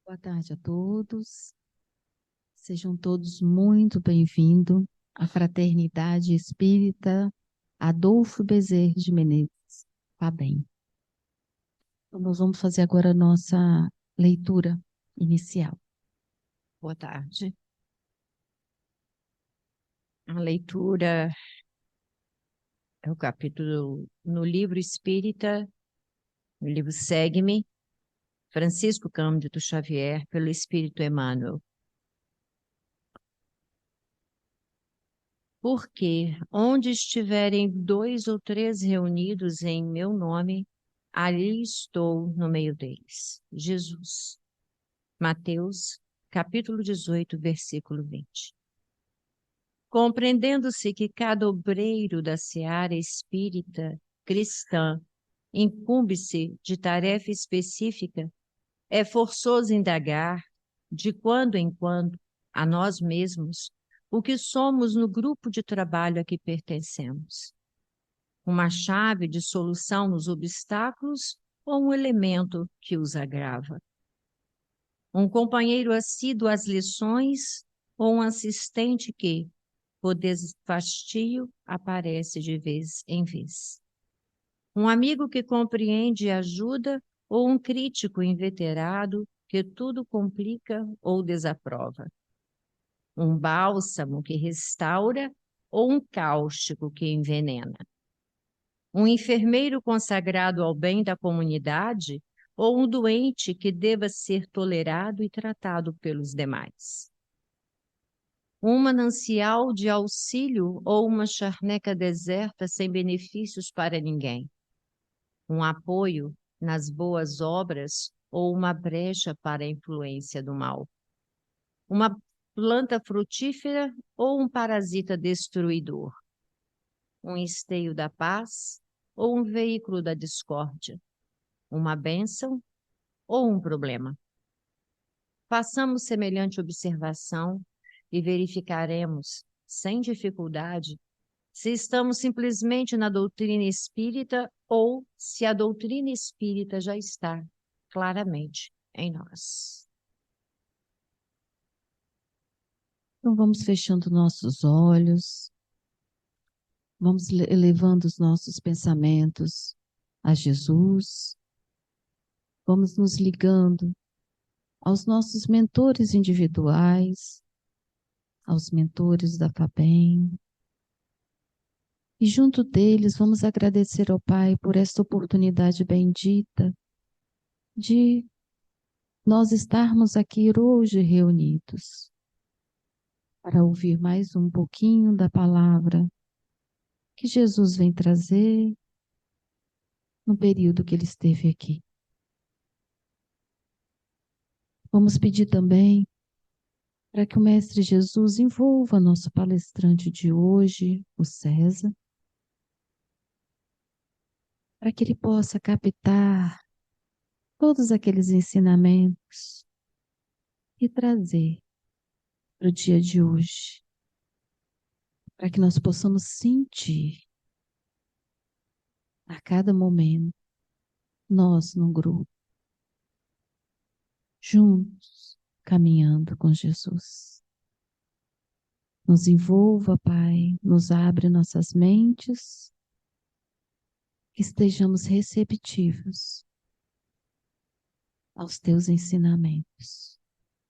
Boa tarde a todos. Sejam todos muito bem-vindos à Fraternidade Espírita Adolfo Bezerra de Menezes, FABEM. Então, nós vamos fazer agora a nossa leitura inicial. Boa tarde. A leitura é o capítulo no livro Espírita, no livro Segue-me, Francisco Cândido Xavier, pelo Espírito Emmanuel. Porque onde estiverem 2 ou 3 reunidos em meu nome, ali estou no meio deles. Jesus. Mateus, capítulo 18, versículo 20. Compreendendo-se que cada obreiro da seara espírita cristã incumbe-se de tarefa específica, é forçoso indagar, de quando em quando, a nós mesmos, o que somos no grupo de trabalho a que pertencemos. Uma chave de solução nos obstáculos ou um elemento que os agrava. Um companheiro assíduo às lições ou um assistente que, por desfastio, aparece de vez em vez. Um amigo que compreende e ajuda ou um crítico inveterado que tudo complica ou desaprova. Um bálsamo que restaura ou um cáustico que envenena. Um enfermeiro consagrado ao bem da comunidade ou um doente que deva ser tolerado e tratado pelos demais. Um manancial de auxílio ou uma charneca deserta sem benefícios para ninguém. Um apoio nas boas obras ou uma brecha para a influência do mal. Uma planta frutífera ou um parasita destruidor. Um esteio da paz ou um veículo da discórdia. Uma bênção ou um problema. Façamos semelhante observação e verificaremos, sem dificuldade, se estamos simplesmente na doutrina espírita ou se a doutrina espírita já está claramente em nós. Então, vamos fechando nossos olhos, vamos elevando os nossos pensamentos a Jesus, vamos nos ligando aos nossos mentores individuais, aos mentores da FABEM. E junto deles vamos agradecer ao Pai por esta oportunidade bendita de nós estarmos aqui hoje reunidos para ouvir mais um pouquinho da palavra que Jesus vem trazer no período que ele esteve aqui. Vamos pedir também para que o Mestre Jesus envolva nosso palestrante de hoje, o César, para que ele possa captar todos aqueles ensinamentos e trazer para o dia de hoje, para que nós possamos sentir a cada momento, nós no grupo, juntos, caminhando com Jesus. Nos envolva, Pai, nos abre nossas mentes, que estejamos receptivos aos teus ensinamentos.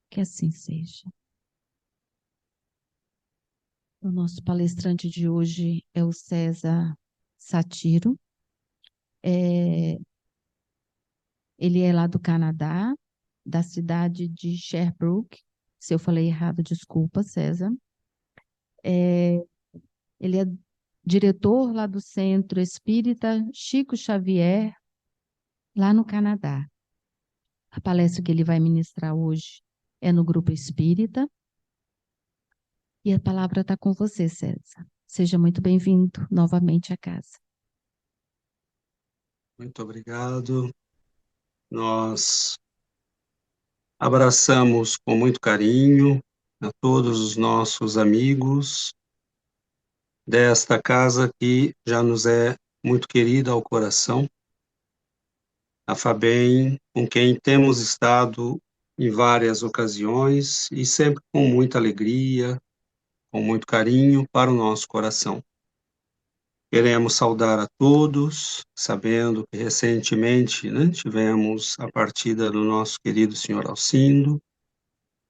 Que assim seja. O nosso palestrante de hoje é o César Satiro. Ele é lá do Canadá, da cidade de Sherbrooke. Se eu falei errado, desculpa, César. Ele é diretor lá do Centro Espírita Chico Xavier, lá no Canadá. A palestra que ele vai ministrar hoje é no Grupo Espírita. E a palavra está com você, César. Seja muito bem-vindo novamente à casa. Muito obrigado. Nós abraçamos com muito carinho a todos os nossos amigos desta casa que já nos é muito querida ao coração, a FABEM, com quem temos estado em várias ocasiões e sempre com muita alegria, com muito carinho para o nosso coração. Queremos saudar a todos, sabendo que recentemente, né, tivemos a partida do nosso querido senhor Alcindo,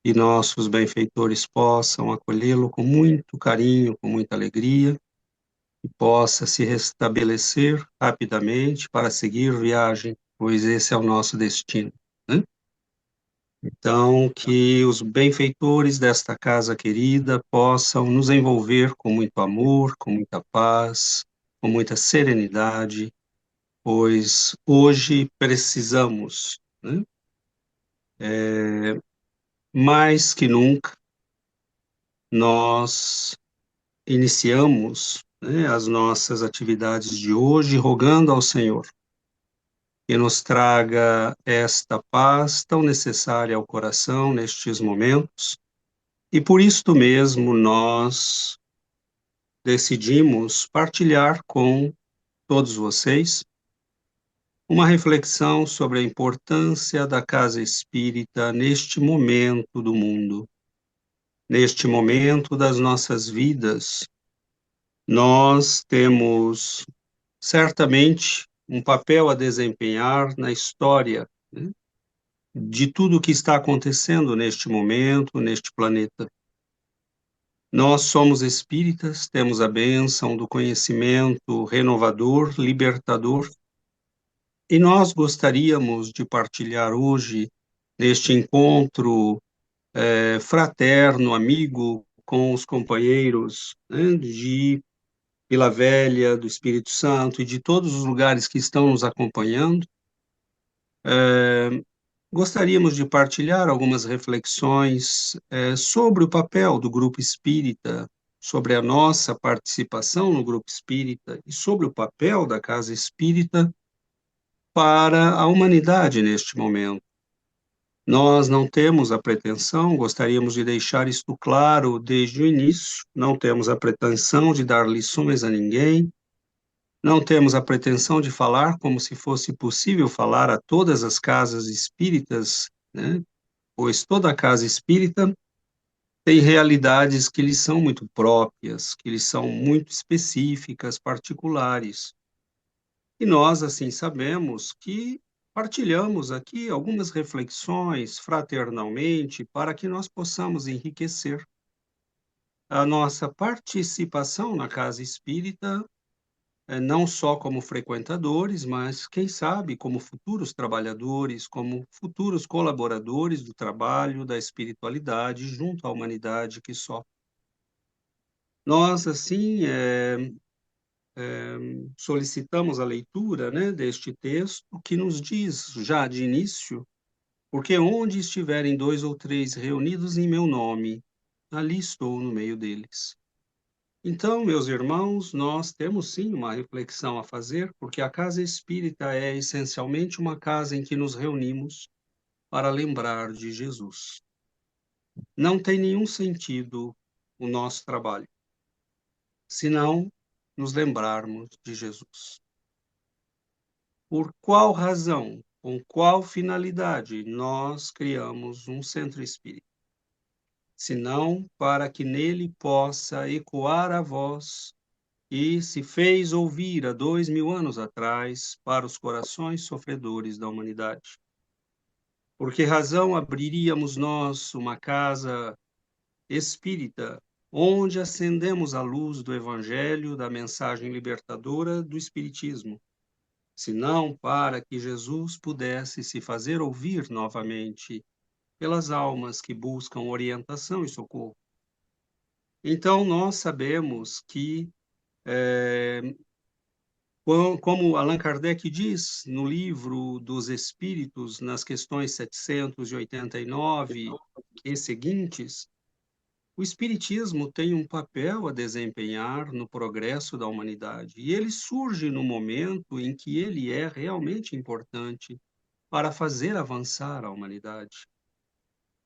e nossos benfeitores possam acolhê-lo com muito carinho, com muita alegria, e possa se restabelecer rapidamente para seguir viagem, pois esse é o nosso destino, né? Então, que os benfeitores desta casa querida possam nos envolver com muito amor, com muita paz, com muita serenidade, pois hoje precisamos, né, mais que nunca, nós iniciamos, né, as nossas atividades de hoje rogando ao Senhor que nos traga esta paz tão necessária ao coração nestes momentos, e por isto mesmo nós decidimos partilhar com todos vocês uma reflexão sobre a importância da casa espírita neste momento do mundo, neste momento das nossas vidas. Nós temos certamente um papel a desempenhar na história, né, de tudo o que está acontecendo neste momento, neste planeta. Nós somos espíritas, temos a bênção do conhecimento renovador, libertador, e nós gostaríamos de partilhar hoje, neste encontro fraterno, amigo, com os companheiros, né, de Vila Velha, do Espírito Santo e de todos os lugares que estão nos acompanhando. Gostaríamos de partilhar algumas reflexões sobre o papel do Grupo Espírita, sobre a nossa participação no Grupo Espírita e sobre o papel da Casa Espírita para a humanidade neste momento. Nós não temos a pretensão, gostaríamos de deixar isto claro desde o início, não temos a pretensão de dar lições a ninguém, não temos a pretensão de falar como se fosse possível falar a todas as casas espíritas, né? Pois toda casa espírita tem realidades que lhes são muito próprias, que lhes são muito específicas, particulares. E nós, assim, sabemos que partilhamos aqui algumas reflexões fraternalmente para que nós possamos enriquecer a nossa participação na casa espírita, não só como frequentadores, mas, quem sabe, como futuros trabalhadores, como futuros colaboradores do trabalho, da espiritualidade, junto à humanidade que sofre. Nós, assim, solicitamos a leitura, né, deste texto, que nos diz, já de início, porque onde estiverem 2 ou 3 reunidos em meu nome, ali estou no meio deles. Então, meus irmãos, nós temos sim uma reflexão a fazer, porque a casa espírita é essencialmente uma casa em que nos reunimos para lembrar de Jesus. Não tem nenhum sentido o nosso trabalho, se não nos lembrarmos de Jesus. Por qual razão, com qual finalidade nós criamos um centro espírita? Senão para que nele possa ecoar a voz que se fez ouvir há 2000 anos atrás para os corações sofredores da humanidade. Por que razão abriríamos nós uma casa espírita onde acendemos a luz do Evangelho, da mensagem libertadora do Espiritismo, senão para que Jesus pudesse se fazer ouvir novamente pelas almas que buscam orientação e socorro? Então, nós sabemos que, como Allan Kardec diz no livro dos Espíritos, nas questões 789 e seguintes, o Espiritismo tem um papel a desempenhar no progresso da humanidade, e ele surge no momento em que ele é realmente importante para fazer avançar a humanidade.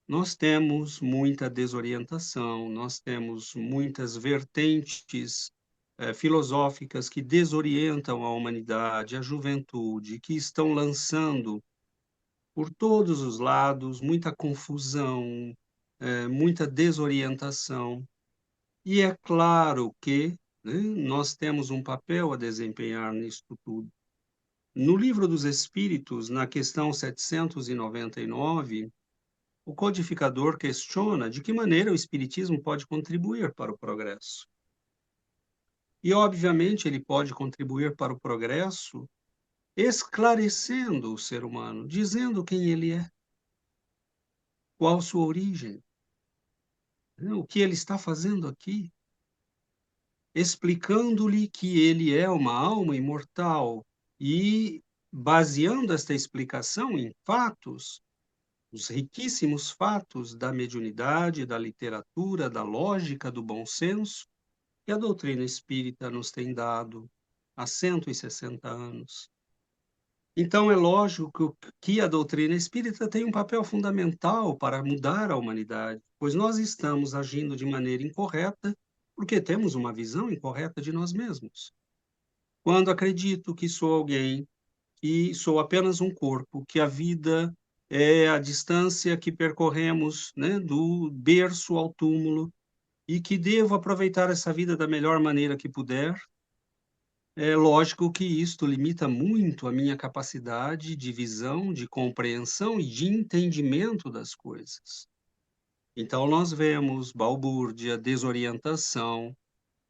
Nós temos muita desorientação, nós temos muitas vertentes filosóficas que desorientam a humanidade, a juventude, que estão lançando por todos os lados, muita confusão, muita desorientação. E é claro que, né, nós temos um papel a desempenhar nisto tudo. No Livro dos Espíritos, na questão 799, o codificador questiona de que maneira o Espiritismo pode contribuir para o progresso. E, obviamente, ele pode contribuir para o progresso esclarecendo o ser humano, dizendo quem ele é, qual sua origem, né, o que ele está fazendo aqui, explicando-lhe que ele é uma alma imortal e baseando esta explicação em fatos, os riquíssimos fatos da mediunidade, da literatura, da lógica, do bom senso, que a doutrina espírita nos tem dado há 160 anos. Então, é lógico que a doutrina espírita tem um papel fundamental para mudar a humanidade, pois nós estamos agindo de maneira incorreta porque temos uma visão incorreta de nós mesmos. Quando acredito que sou alguém, que sou apenas um corpo, que a vida é a distância que percorremos, né, do berço ao túmulo, e que devo aproveitar essa vida da melhor maneira que puder, é lógico que isto limita muito a minha capacidade de visão, de compreensão e de entendimento das coisas. Então, nós vemos balbúrdia, desorientação,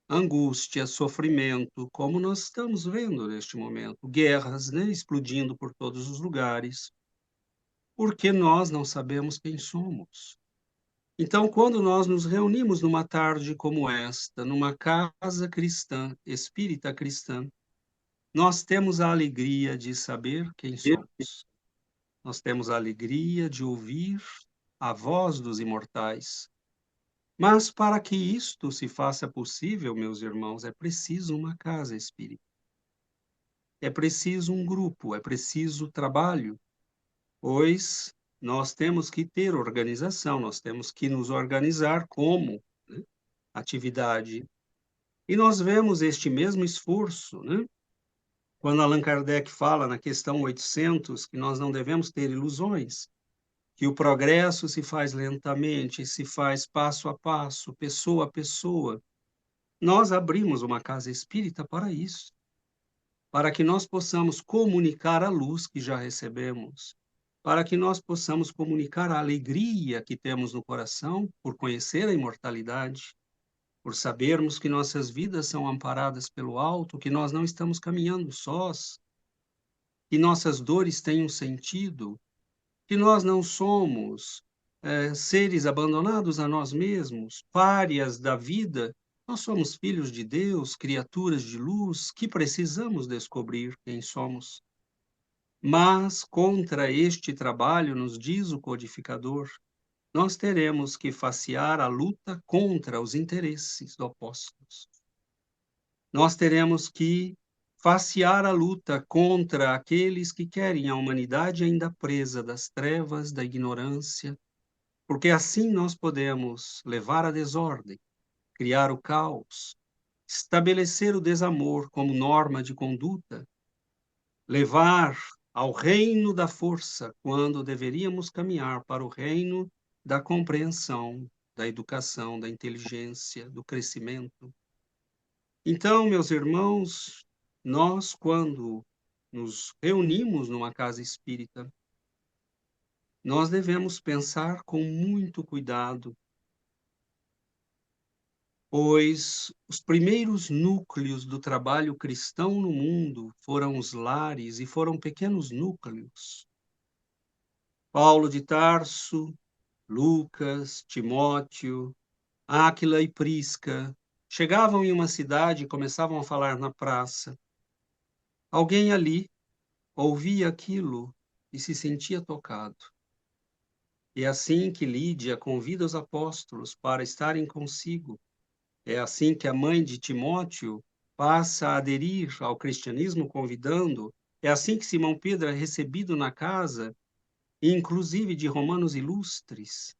angústia, sofrimento, como nós estamos vendo neste momento, guerras, né, explodindo por todos os lugares, porque nós não sabemos quem somos. Então, quando nós nos reunimos numa tarde como esta, numa casa cristã, espírita cristã, nós temos a alegria de saber quem somos. Nós temos a alegria de ouvir a voz dos imortais. Mas para que isto se faça possível, meus irmãos, é preciso uma casa espírita. É preciso um grupo, é preciso trabalho, pois nós temos que ter organização, nós temos que nos organizar como, né, atividade. E nós vemos este mesmo esforço, né? Quando Allan Kardec fala na questão 800 que nós não devemos ter ilusões, que o progresso se faz lentamente, se faz passo a passo, pessoa a pessoa. Nós abrimos uma casa espírita para isso, para que nós possamos comunicar a luz que já recebemos, para que nós possamos comunicar a alegria que temos no coração por conhecer a imortalidade, por sabermos que nossas vidas são amparadas pelo alto, que nós não estamos caminhando sós, que nossas dores têm um sentido, que nós não somos seres abandonados a nós mesmos, párias da vida. Nós somos filhos de Deus, criaturas de luz, que precisamos descobrir quem somos. Mas, contra este trabalho, nos diz o codificador, nós teremos que facear a luta contra os interesses opostos. Nós teremos que facear a luta contra aqueles que querem a humanidade ainda presa das trevas, da ignorância, porque assim nós podemos levar a desordem, criar o caos, estabelecer o desamor como norma de conduta, levar ao reino da força, quando deveríamos caminhar para o reino da compreensão, da educação, da inteligência, do crescimento. Então, meus irmãos, nós, quando nos reunimos numa casa espírita, nós devemos pensar com muito cuidado, pois os primeiros núcleos do trabalho cristão no mundo foram os lares e foram pequenos núcleos. Paulo de Tarso, Lucas, Timóteo, Áquila e Prisca chegavam em uma cidade e começavam a falar na praça. Alguém ali ouvia aquilo e se sentia tocado. É assim que Lídia convida os apóstolos para estarem consigo. É assim que a mãe de Timóteo passa a aderir ao cristianismo convidando. É assim que Simão Pedro é recebido na casa, inclusive de romanos ilustres.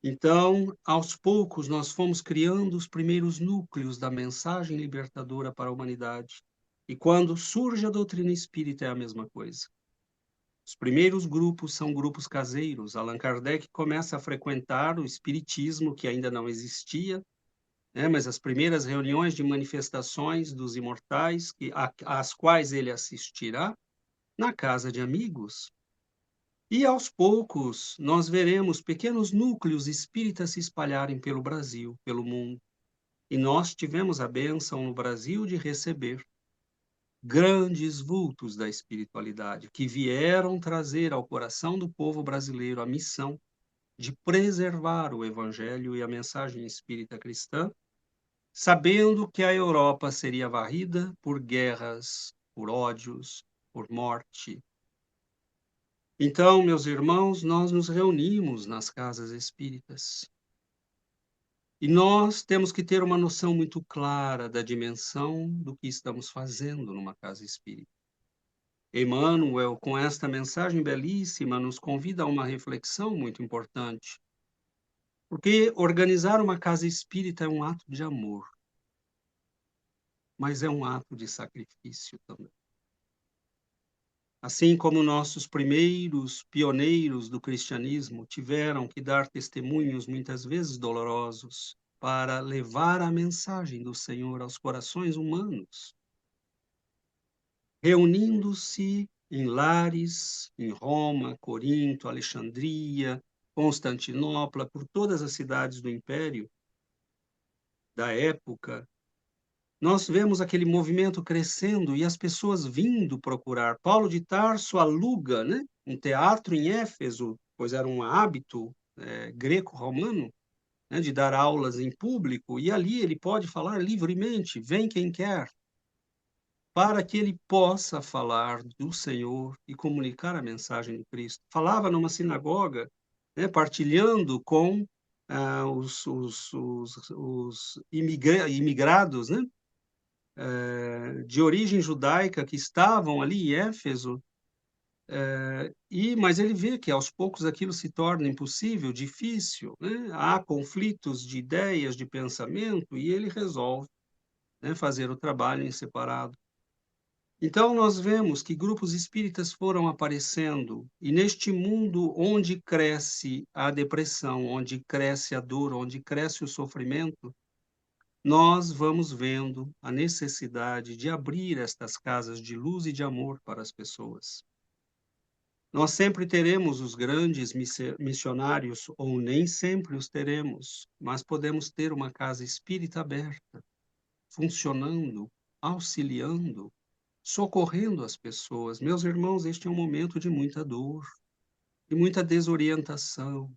Então, aos poucos, nós fomos criando os primeiros núcleos da mensagem libertadora para a humanidade. E quando surge a doutrina espírita, é a mesma coisa. Os primeiros grupos são grupos caseiros. Allan Kardec começa a frequentar o espiritismo, que ainda não existia, né? Mas as primeiras reuniões de manifestações dos imortais, às quais ele assistirá, na casa de amigos. E aos poucos nós veremos pequenos núcleos espíritas se espalharem pelo Brasil, pelo mundo. E nós tivemos a bênção no Brasil de receber grandes vultos da espiritualidade, que vieram trazer ao coração do povo brasileiro a missão de preservar o Evangelho e a mensagem espírita cristã, sabendo que a Europa seria varrida por guerras, por ódios, por morte. Então, meus irmãos, nós nos reunimos nas casas espíritas. E nós temos que ter uma noção muito clara da dimensão do que estamos fazendo numa casa espírita. Emmanuel, com esta mensagem belíssima, nos convida a uma reflexão muito importante. Porque organizar uma casa espírita é um ato de amor, mas é um ato de sacrifício também. Assim como nossos primeiros pioneiros do cristianismo tiveram que dar testemunhos muitas vezes dolorosos para levar a mensagem do Senhor aos corações humanos, reunindo-se em lares, em Roma, Corinto, Alexandria, Constantinopla, por todas as cidades do Império da época, nós vemos aquele movimento crescendo e as pessoas vindo procurar. Paulo de Tarso aluga, né, um teatro em Éfeso, pois era um hábito greco-romano, né, de dar aulas em público, e ali ele pode falar livremente, vem quem quer, para que ele possa falar do Senhor e comunicar a mensagem de Cristo. Falava numa sinagoga, né, partilhando com os imigrados, né, de origem judaica que estavam ali em Éfeso, mas ele vê que aos poucos aquilo se torna impossível, difícil, né? Há conflitos de ideias, de pensamento, e ele resolve, né, fazer o trabalho em separado. Então nós vemos que grupos espíritas foram aparecendo, e neste mundo onde cresce a depressão, onde cresce a dor, onde cresce o sofrimento, nós vamos vendo a necessidade de abrir estas casas de luz e de amor para as pessoas. Nós sempre teremos os grandes missionários, ou nem sempre os teremos, mas podemos ter uma casa espírita aberta, funcionando, auxiliando, socorrendo as pessoas. Meus irmãos, este é um momento de muita dor, de muita desorientação,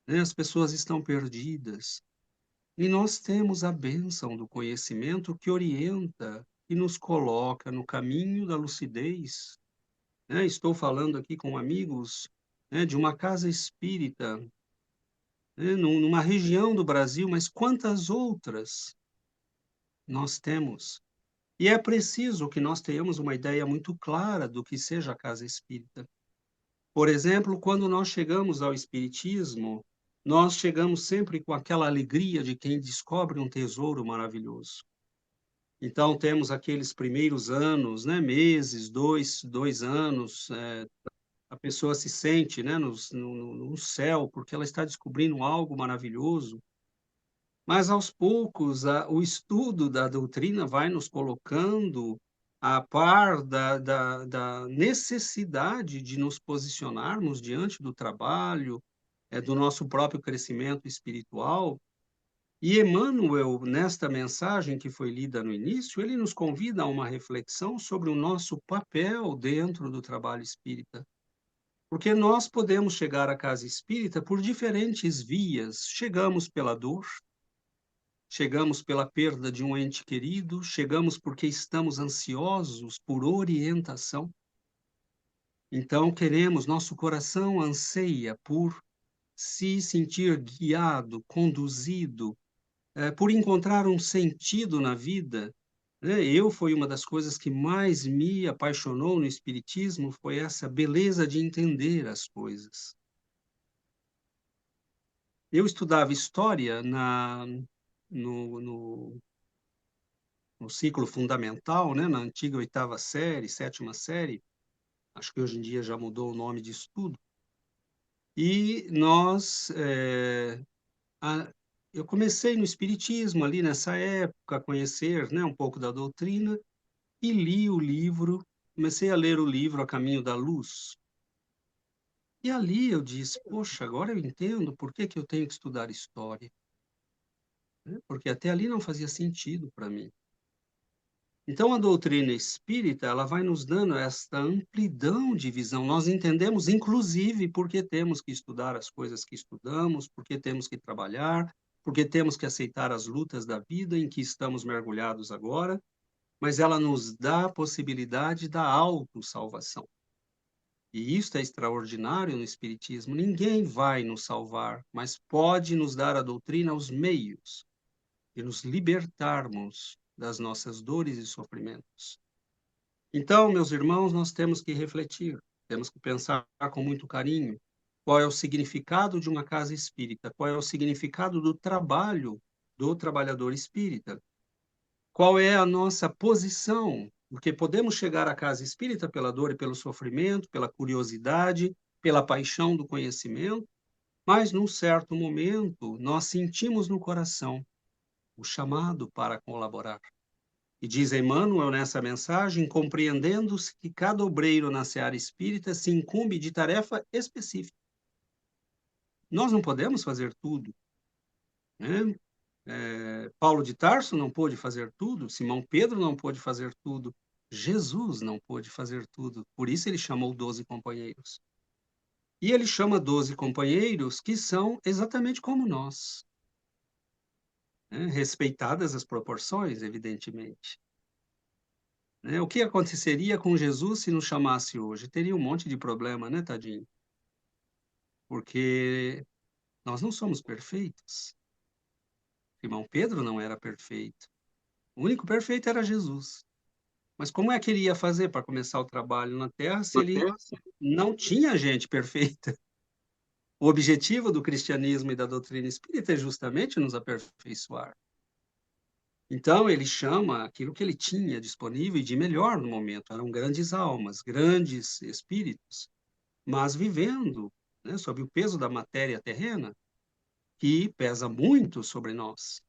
né? As pessoas estão perdidas. E nós temos a bênção do conhecimento que orienta e nos coloca no caminho da lucidez, né? Estou falando aqui com amigos, né, de uma casa espírita, né, numa região do Brasil, mas quantas outras nós temos? E é preciso que nós tenhamos uma ideia muito clara do que seja a casa espírita. Por exemplo, quando nós chegamos ao espiritismo, nós chegamos sempre com aquela alegria de quem descobre um tesouro maravilhoso. Então, temos aqueles primeiros anos, né, meses, dois anos, a pessoa se sente, né, no céu, porque ela está descobrindo algo maravilhoso. Mas, aos poucos, o estudo da doutrina vai nos colocando a par da necessidade de nos posicionarmos diante do trabalho, do nosso próprio crescimento espiritual. E Emmanuel, nesta mensagem que foi lida no início, ele nos convida a uma reflexão sobre o nosso papel dentro do trabalho espírita. Porque nós podemos chegar à casa espírita por diferentes vias. Chegamos pela dor, chegamos pela perda de um ente querido, chegamos porque estamos ansiosos por orientação. Então, nosso coração anseia por se sentir guiado, conduzido, por encontrar um sentido na vida, né? Foi uma das coisas que mais me apaixonou no Espiritismo, foi essa beleza de entender as coisas. Eu estudava História no, no, no ciclo fundamental, né? Na antiga 8ª série, 7ª série, Acho que hoje em dia já mudou o nome disso tudo. E eu comecei no Espiritismo ali nessa época, a conhecer, né, um pouco da doutrina, e li o livro, comecei a ler o livro A Caminho da Luz. E ali eu disse, poxa, agora eu entendo por que que eu tenho que estudar história, né? Porque até ali não fazia sentido para mim. Então, a doutrina espírita, ela vai nos dando esta amplidão de visão. Nós entendemos, inclusive, por que temos que estudar as coisas que estudamos, por que temos que trabalhar, por que temos que aceitar as lutas da vida em que estamos mergulhados agora, mas ela nos dá a possibilidade da autossalvação. E isso é extraordinário no Espiritismo. Ninguém vai nos salvar, mas pode nos dar a doutrina os meios de nos libertarmos das nossas dores e sofrimentos. Então, meus irmãos, nós temos que refletir, temos que pensar com muito carinho qual é o significado de uma casa espírita, qual é o significado do trabalho do trabalhador espírita, qual é a nossa posição, porque podemos chegar à casa espírita pela dor e pelo sofrimento, pela curiosidade, pela paixão do conhecimento, mas num certo momento nós sentimos no coração o chamado para colaborar. E diz Emmanuel nessa mensagem, compreendendo-se que cada obreiro na seara espírita se incumbe de tarefa específica. Nós não podemos fazer tudo, né? Paulo de Tarso não pôde fazer tudo, Simão Pedro não pôde fazer tudo, Jesus não pôde fazer tudo, por isso ele chamou 12 companheiros. E ele chama 12 companheiros que são exatamente como nós, né? Respeitadas as proporções, evidentemente. Né? O que aconteceria com Jesus se nos chamasse hoje? Teria um monte de problema, né, tadinho? Porque nós não somos perfeitos. Irmão Pedro não era perfeito. O único perfeito era Jesus. Mas como é que ele ia fazer para começar o trabalho na Terra se ele não tinha gente perfeita? O objetivo do cristianismo e da doutrina espírita é justamente nos aperfeiçoar. Então, ele chama aquilo que ele tinha disponível e de melhor no momento. Eram grandes almas, grandes espíritos, mas vivendo, né, sob o peso da matéria terrena, que pesa muito sobre nós.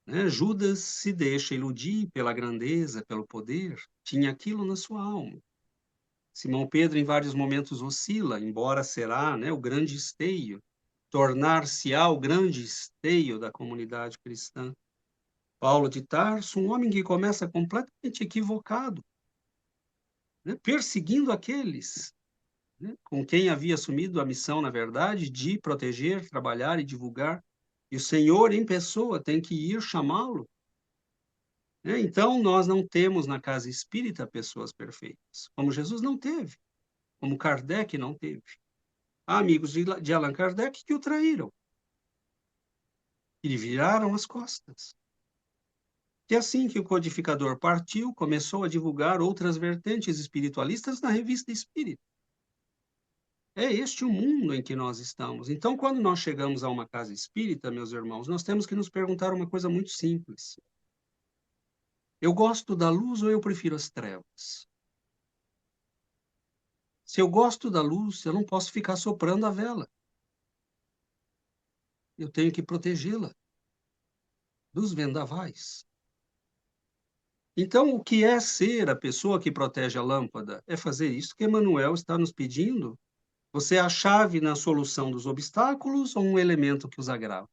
Né? Judas se deixa iludir pela grandeza, pelo poder, tinha aquilo na sua alma. Simão Pedro, em vários momentos, oscila, embora será, né, o grande esteio, tornar-se-á o grande esteio da comunidade cristã. Paulo de Tarso, um homem que começa completamente equivocado, né, perseguindo aqueles, né, com quem havia assumido a missão, na verdade, de proteger, trabalhar e divulgar. E o Senhor, em pessoa, tem que ir chamá-lo. Né? Então, nós não temos na casa espírita pessoas perfeitas, como Jesus não teve, como Kardec não teve. Há amigos de Allan Kardec que o traíram e lhe viraram as costas. E assim que o codificador partiu, começou a divulgar outras vertentes espiritualistas na Revista Espírita. É este o mundo em que nós estamos. Então, quando nós chegamos a uma casa espírita, meus irmãos, nós temos que nos perguntar uma coisa muito simples. Eu gosto da luz ou eu prefiro as trevas? Se eu gosto da luz, eu não posso ficar soprando a vela. Eu tenho que protegê-la dos vendavais. Então, o que é ser a pessoa que protege a lâmpada? É fazer isso que Emmanuel está nos pedindo. Você é a chave na solução dos obstáculos ou um elemento que os agrava?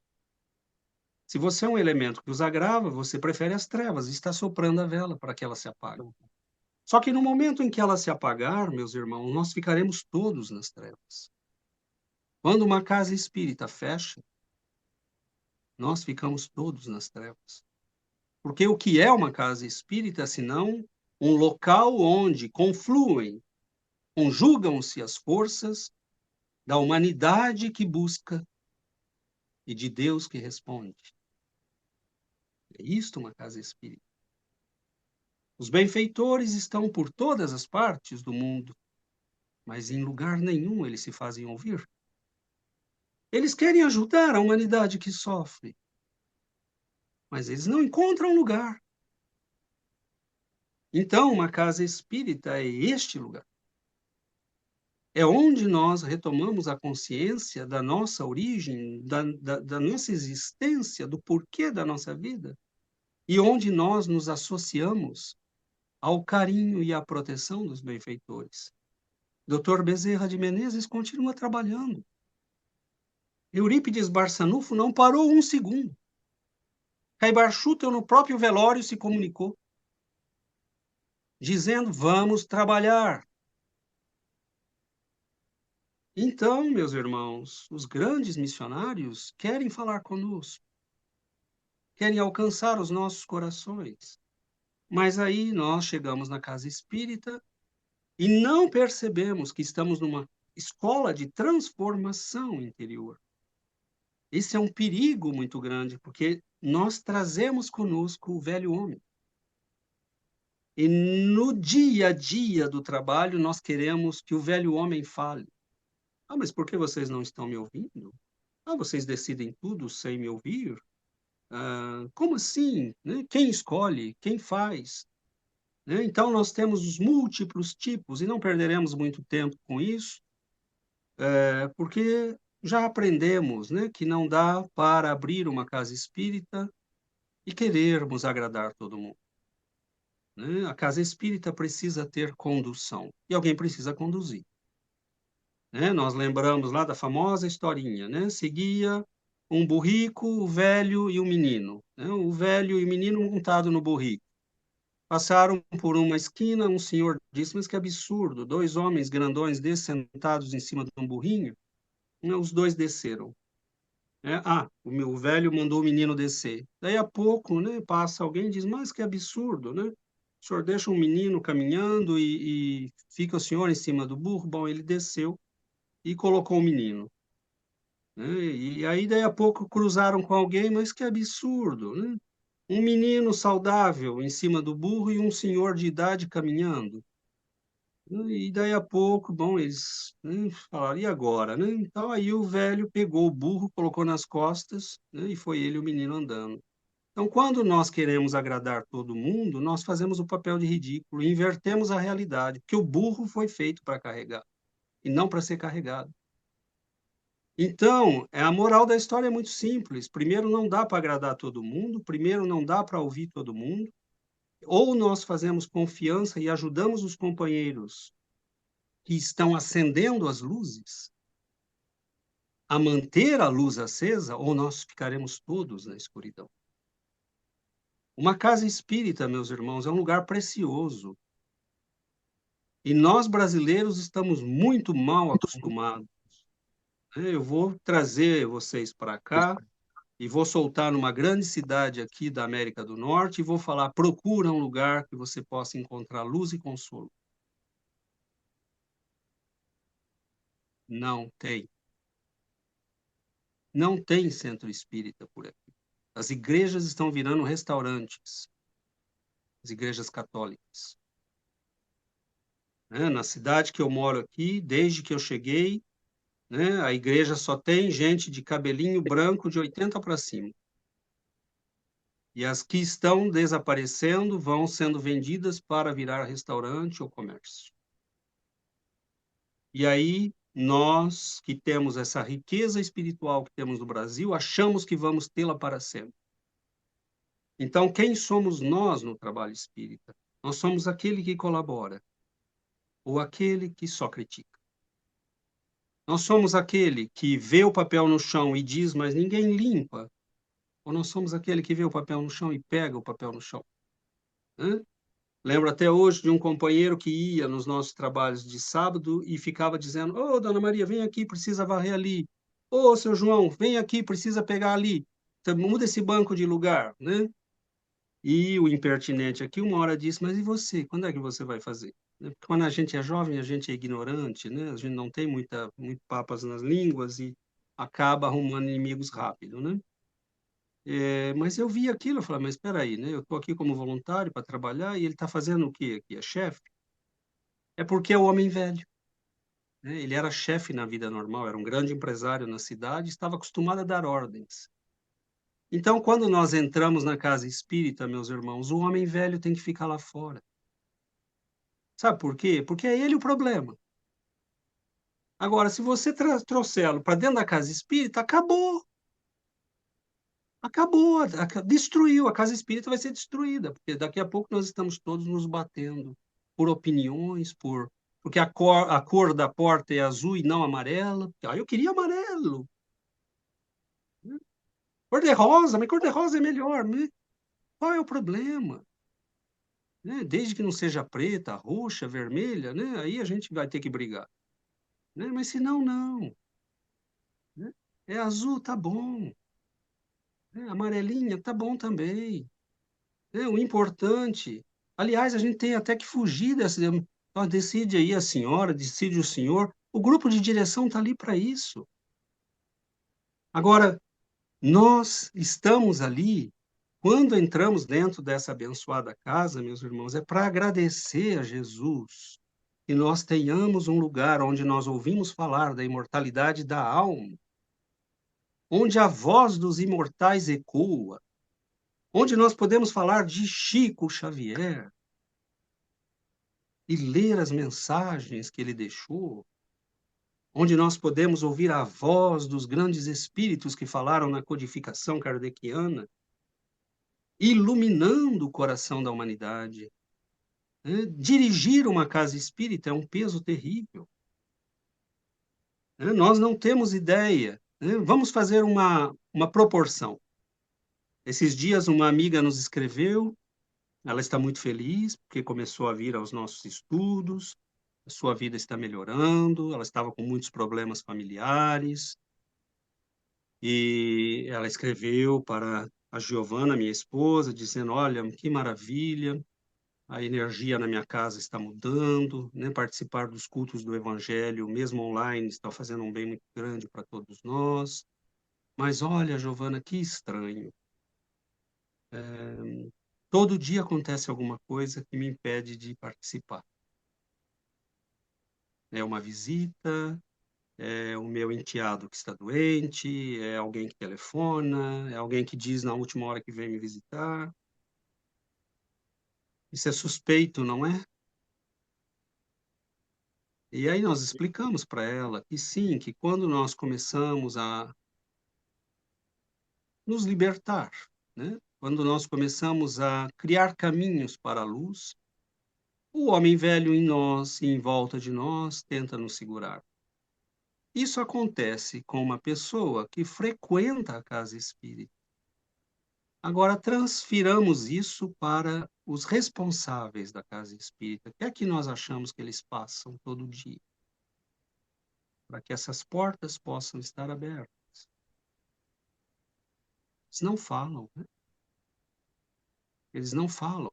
Se você é um elemento que os agrava, você prefere as trevas e está soprando a vela para que ela se apague. Só que no momento em que ela se apagar, meus irmãos, nós ficaremos todos nas trevas. Quando uma casa espírita fecha, nós ficamos todos nas trevas. Porque o que é uma casa espírita, senão um local onde confluem, conjugam-se as forças da humanidade que busca e de Deus que responde. É isto uma casa espírita. Os benfeitores estão por todas as partes do mundo, mas em lugar nenhum eles se fazem ouvir. Eles querem ajudar a humanidade que sofre, mas eles não encontram lugar. Então, uma casa espírita é este lugar. É onde nós retomamos a consciência da nossa origem, da nossa existência, do porquê da nossa vida, e onde nós nos associamos ao carinho e à proteção dos benfeitores. Dr. Bezerra de Menezes continua trabalhando. Eurípides Barçanufo não parou um segundo. Caibar Schutel, no próprio velório, se comunicou, dizendo: vamos trabalhar. Então, meus irmãos, os grandes missionários querem falar conosco, querem alcançar os nossos corações. Mas aí nós chegamos na casa espírita e não percebemos que estamos numa escola de transformação interior. Esse é um perigo muito grande, porque nós trazemos conosco o velho homem. E no dia a dia do trabalho, nós queremos que o velho homem fale. Ah, mas por que vocês não estão me ouvindo? Ah, vocês decidem tudo sem me ouvir? Ah, como assim? Né? Quem escolhe? Quem faz? Né? Então, nós temos os múltiplos tipos, e não perderemos muito tempo com isso, porque já aprendemos, né, que não dá para abrir uma casa espírita e querermos agradar todo mundo. Né? A casa espírita precisa ter condução, e alguém precisa conduzir. Né? Nós lembramos lá da famosa historinha, né? Seguia um burrico, o velho e o menino. Né? O velho e o menino montado no burrico. Passaram por uma esquina, um senhor disse: mas que absurdo, dois homens grandões desses sentados em cima de um burrinho. Né? Os dois desceram. Né? O meu velho mandou o menino descer. Daí a pouco, né, passa alguém e diz: mas que absurdo, né? O senhor deixa um menino caminhando e fica o senhor em cima do burro. Bom, ele desceu e colocou o menino. Né? E aí, daí a pouco, cruzaram com alguém, mas que absurdo, né? Um menino saudável em cima do burro e um senhor de idade caminhando. E daí a pouco, bom, eles, né, falaram: e agora, né? Então aí o velho pegou o burro, colocou nas costas, né, e foi ele e o menino andando. Então, quando nós queremos agradar todo mundo, nós fazemos o papel de ridículo, invertemos a realidade, porque o burro foi feito para carregar e não para ser carregado. Então, a moral da história é muito simples. Primeiro, não dá para agradar todo mundo. Primeiro, não dá para ouvir todo mundo. Ou nós fazemos confiança e ajudamos os companheiros que estão acendendo as luzes a manter a luz acesa, ou nós ficaremos todos na escuridão. Uma casa espírita, meus irmãos, é um lugar precioso. E nós, brasileiros, estamos muito mal acostumados. Eu vou trazer vocês para cá e vou soltar numa grande cidade aqui da América do Norte e vou falar: procura um lugar que você possa encontrar luz e consolo. Não tem. Não tem centro espírita por aqui. As igrejas estão virando restaurantes, as igrejas católicas. Na cidade que eu moro aqui, desde que eu cheguei, né, a igreja só tem gente de cabelinho branco de 80 para cima. E as que estão desaparecendo vão sendo vendidas para virar restaurante ou comércio. E aí, nós que temos essa riqueza espiritual que temos no Brasil, achamos que vamos tê-la para sempre. Então, quem somos nós no trabalho espírita? Nós somos aquele que colabora ou aquele que só critica. Nós somos aquele que vê o papel no chão e diz: mas ninguém limpa. Ou nós somos aquele que vê o papel no chão e pega o papel no chão. Né? Lembro até hoje de um companheiro que ia nos nossos trabalhos de sábado e ficava dizendo: ô, dona Maria, vem aqui, precisa varrer ali. Ô, seu João, vem aqui, precisa pegar ali. Então, muda esse banco de lugar, né? E o impertinente aqui, uma hora disse: mas e você? Quando é que você vai fazer? Porque quando a gente é jovem, a gente é ignorante, né? A gente não tem muito papas nas línguas e acaba arrumando inimigos rápido, né? Mas eu vi aquilo, eu falei: mas espera aí, né? Eu estou aqui como voluntário para trabalhar e ele está fazendo o quê aqui? É chefe? É porque é o homem velho, né? Ele era chefe na vida normal, era um grande empresário na cidade, estava acostumado a dar ordens. Então, quando nós entramos na casa espírita, meus irmãos, o homem velho tem que ficar lá fora. Sabe por quê? Porque é ele o problema. Agora, se você trouxê-lo para dentro da casa espírita, acabou. Acabou, destruiu, a casa espírita vai ser destruída, porque daqui a pouco nós estamos todos nos batendo por opiniões, porque a cor da porta é azul e não amarela. Ah, eu queria amarelo. Cor de rosa, mas cor de rosa é melhor, né? Qual é o problema? Né? Desde que não seja preta, roxa, vermelha, né? Aí a gente vai ter que brigar. Né? Mas se não, não. Né? É azul, tá bom. Né? Amarelinha, tá bom também. Né? O importante. Aliás, a gente tem até que fugir dessa. Ó, decide aí a senhora, decide o senhor. O grupo de direção está ali para isso. Agora, nós estamos ali, quando entramos dentro dessa abençoada casa, meus irmãos, é para agradecer a Jesus que nós tenhamos um lugar onde nós ouvimos falar da imortalidade da alma, onde a voz dos imortais ecoa, onde nós podemos falar de Chico Xavier e ler as mensagens que ele deixou, onde nós podemos ouvir a voz dos grandes espíritos que falaram na codificação kardeciana, iluminando o coração da humanidade. Né? Dirigir uma casa espírita é um peso terrível. Né? Nós não temos ideia. Né? Vamos fazer uma proporção. Esses dias, uma amiga nos escreveu, ela está muito feliz, porque começou a vir aos nossos estudos, a sua vida está melhorando, ela estava com muitos problemas familiares, e ela escreveu para a Giovana, minha esposa, dizendo: olha, que maravilha, a energia na minha casa está mudando, né? Participar dos cultos do Evangelho, mesmo online, está fazendo um bem muito grande para todos nós. Mas olha, Giovana, que estranho. Todo dia acontece alguma coisa que me impede de participar. É uma visita, é o meu enteado que está doente, é alguém que telefona, é alguém que diz na última hora que vem me visitar. Isso é suspeito, não é? E aí nós explicamos para ela que sim, que quando nós começamos a nos libertar, né? Quando nós começamos a criar caminhos para a luz, o homem velho em nós e em volta de nós tenta nos segurar. Isso acontece com uma pessoa que frequenta a casa espírita. Agora, transfiramos isso para os responsáveis da casa espírita. O que é que nós achamos que eles passam todo dia? Para que essas portas possam estar abertas. Eles não falam, né? Eles não falam.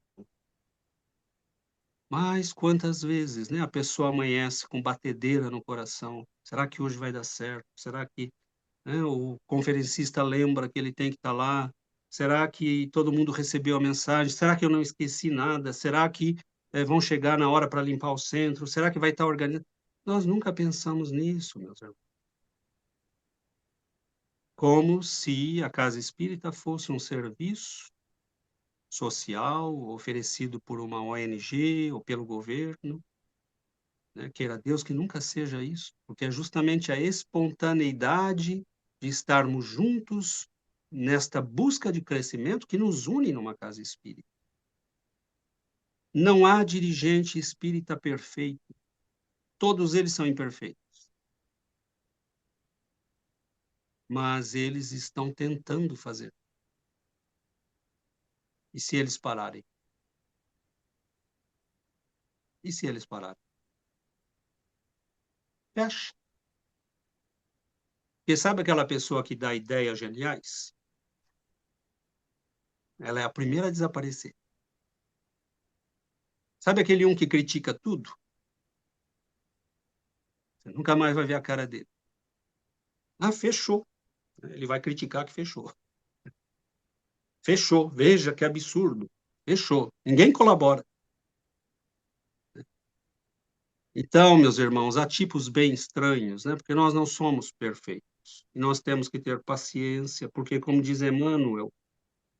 Mas quantas vezes, né, a pessoa amanhece com batedeira no coração? Será que hoje vai dar certo? Será que, né, o conferencista lembra que ele tem que estar lá? Será que todo mundo recebeu a mensagem? Será que eu não esqueci nada? Será que vão chegar na hora para limpar o centro? Será que vai estar organizado? Nós nunca pensamos nisso, meus irmãos. Como se a casa espírita fosse um serviço social oferecido por uma ONG ou pelo governo. Né? Queira Deus que nunca seja isso, porque é justamente a espontaneidade de estarmos juntos nesta busca de crescimento que nos une numa casa espírita. Não há dirigente espírita perfeito, todos eles são imperfeitos, mas eles estão tentando fazer. E se eles pararem? E se eles pararem? Fecha. Porque sabe aquela pessoa que dá ideias geniais? Ela é a primeira a desaparecer. Sabe aquele um que critica tudo? Você nunca mais vai ver a cara dele. Ah, fechou. Ele vai criticar que fechou. Fechou. Veja que absurdo. Fechou. Ninguém colabora. Então, meus irmãos, há tipos bem estranhos, né? Porque nós não somos perfeitos. E nós temos que ter paciência, porque, como diz Emmanuel,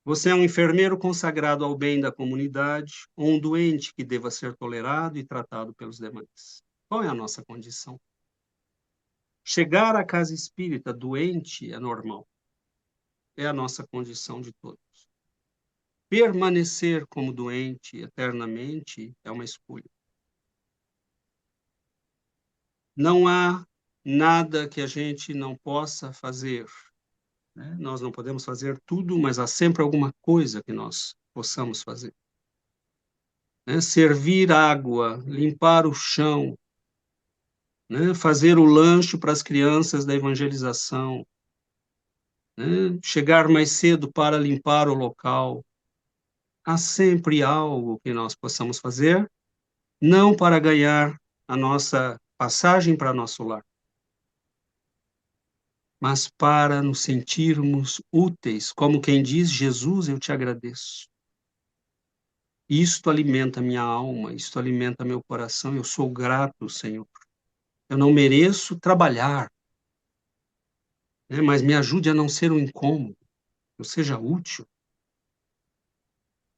você é um enfermeiro consagrado ao bem da comunidade ou um doente que deva ser tolerado e tratado pelos demais. Qual é a nossa condição? Chegar à casa espírita doente é normal. É a nossa condição de todos. Permanecer como doente eternamente é uma escolha. Não há nada que a gente não possa fazer, né? Nós não podemos fazer tudo, mas há sempre alguma coisa que nós possamos fazer, né? Servir água, limpar o chão, né? Fazer o lanche para as crianças da evangelização, né? Chegar mais cedo para limpar o local. Há sempre algo que nós possamos fazer, não para ganhar a nossa passagem para nosso lar, mas para nos sentirmos úteis, como quem diz: Jesus, eu te agradeço. Isto alimenta minha alma, isto alimenta meu coração, eu sou grato, Senhor. Eu não mereço trabalhar, né, mas me ajude a não ser um incômodo, eu seja útil.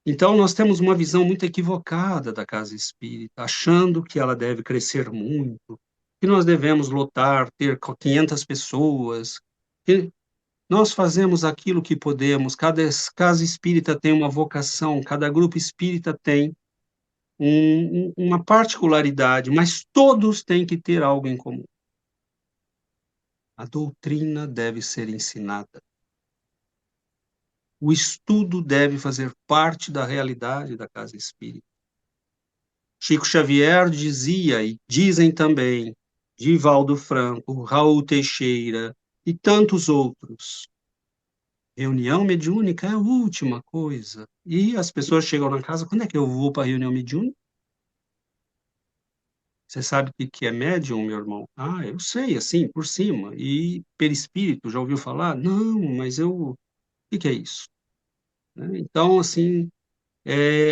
Então, nós temos uma visão muito equivocada da casa espírita, achando que ela deve crescer muito, que nós devemos lotar, ter 500 pessoas, que nós fazemos aquilo que podemos, cada casa espírita tem uma vocação, cada grupo espírita tem uma particularidade, mas todos têm que ter algo em comum. A doutrina deve ser ensinada. O estudo deve fazer parte da realidade da casa espírita. Chico Xavier dizia, e dizem também, Divaldo Franco, Raul Teixeira e tantos outros, reunião mediúnica é a última coisa. E as pessoas chegam na casa, quando é que eu vou para a reunião mediúnica? Você sabe o que é médium, meu irmão? Ah, eu sei, assim, por cima. E perispírito, já ouviu falar? Não, mas eu... O que é isso? Né? Então, assim,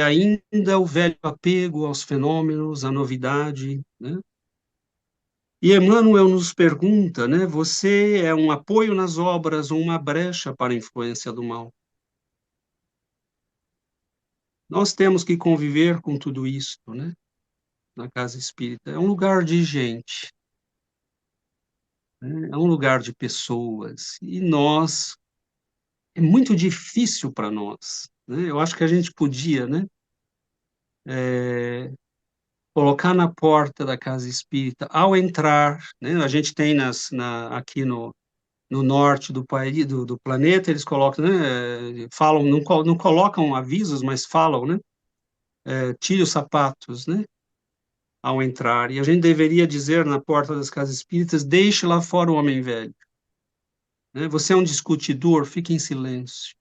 ainda o velho apego aos fenômenos, à novidade, né? E Emmanuel nos pergunta, né? Você é um apoio nas obras ou uma brecha para a influência do mal? Nós temos que conviver com tudo isso, né? Na casa espírita. É um lugar de gente, né? É um lugar de pessoas. E nós, é muito difícil para nós, né? Eu acho que a gente podia, né? Colocar na porta da casa espírita, ao entrar, né? A gente tem aqui no norte do país, do planeta, eles colocam, né? Falam, não colocam avisos, mas falam, né? Tire os sapatos, né? Ao entrar. E a gente deveria dizer na porta das casas espíritas: deixe lá fora o homem velho. Né? Você é um discutidor, fique em silêncio.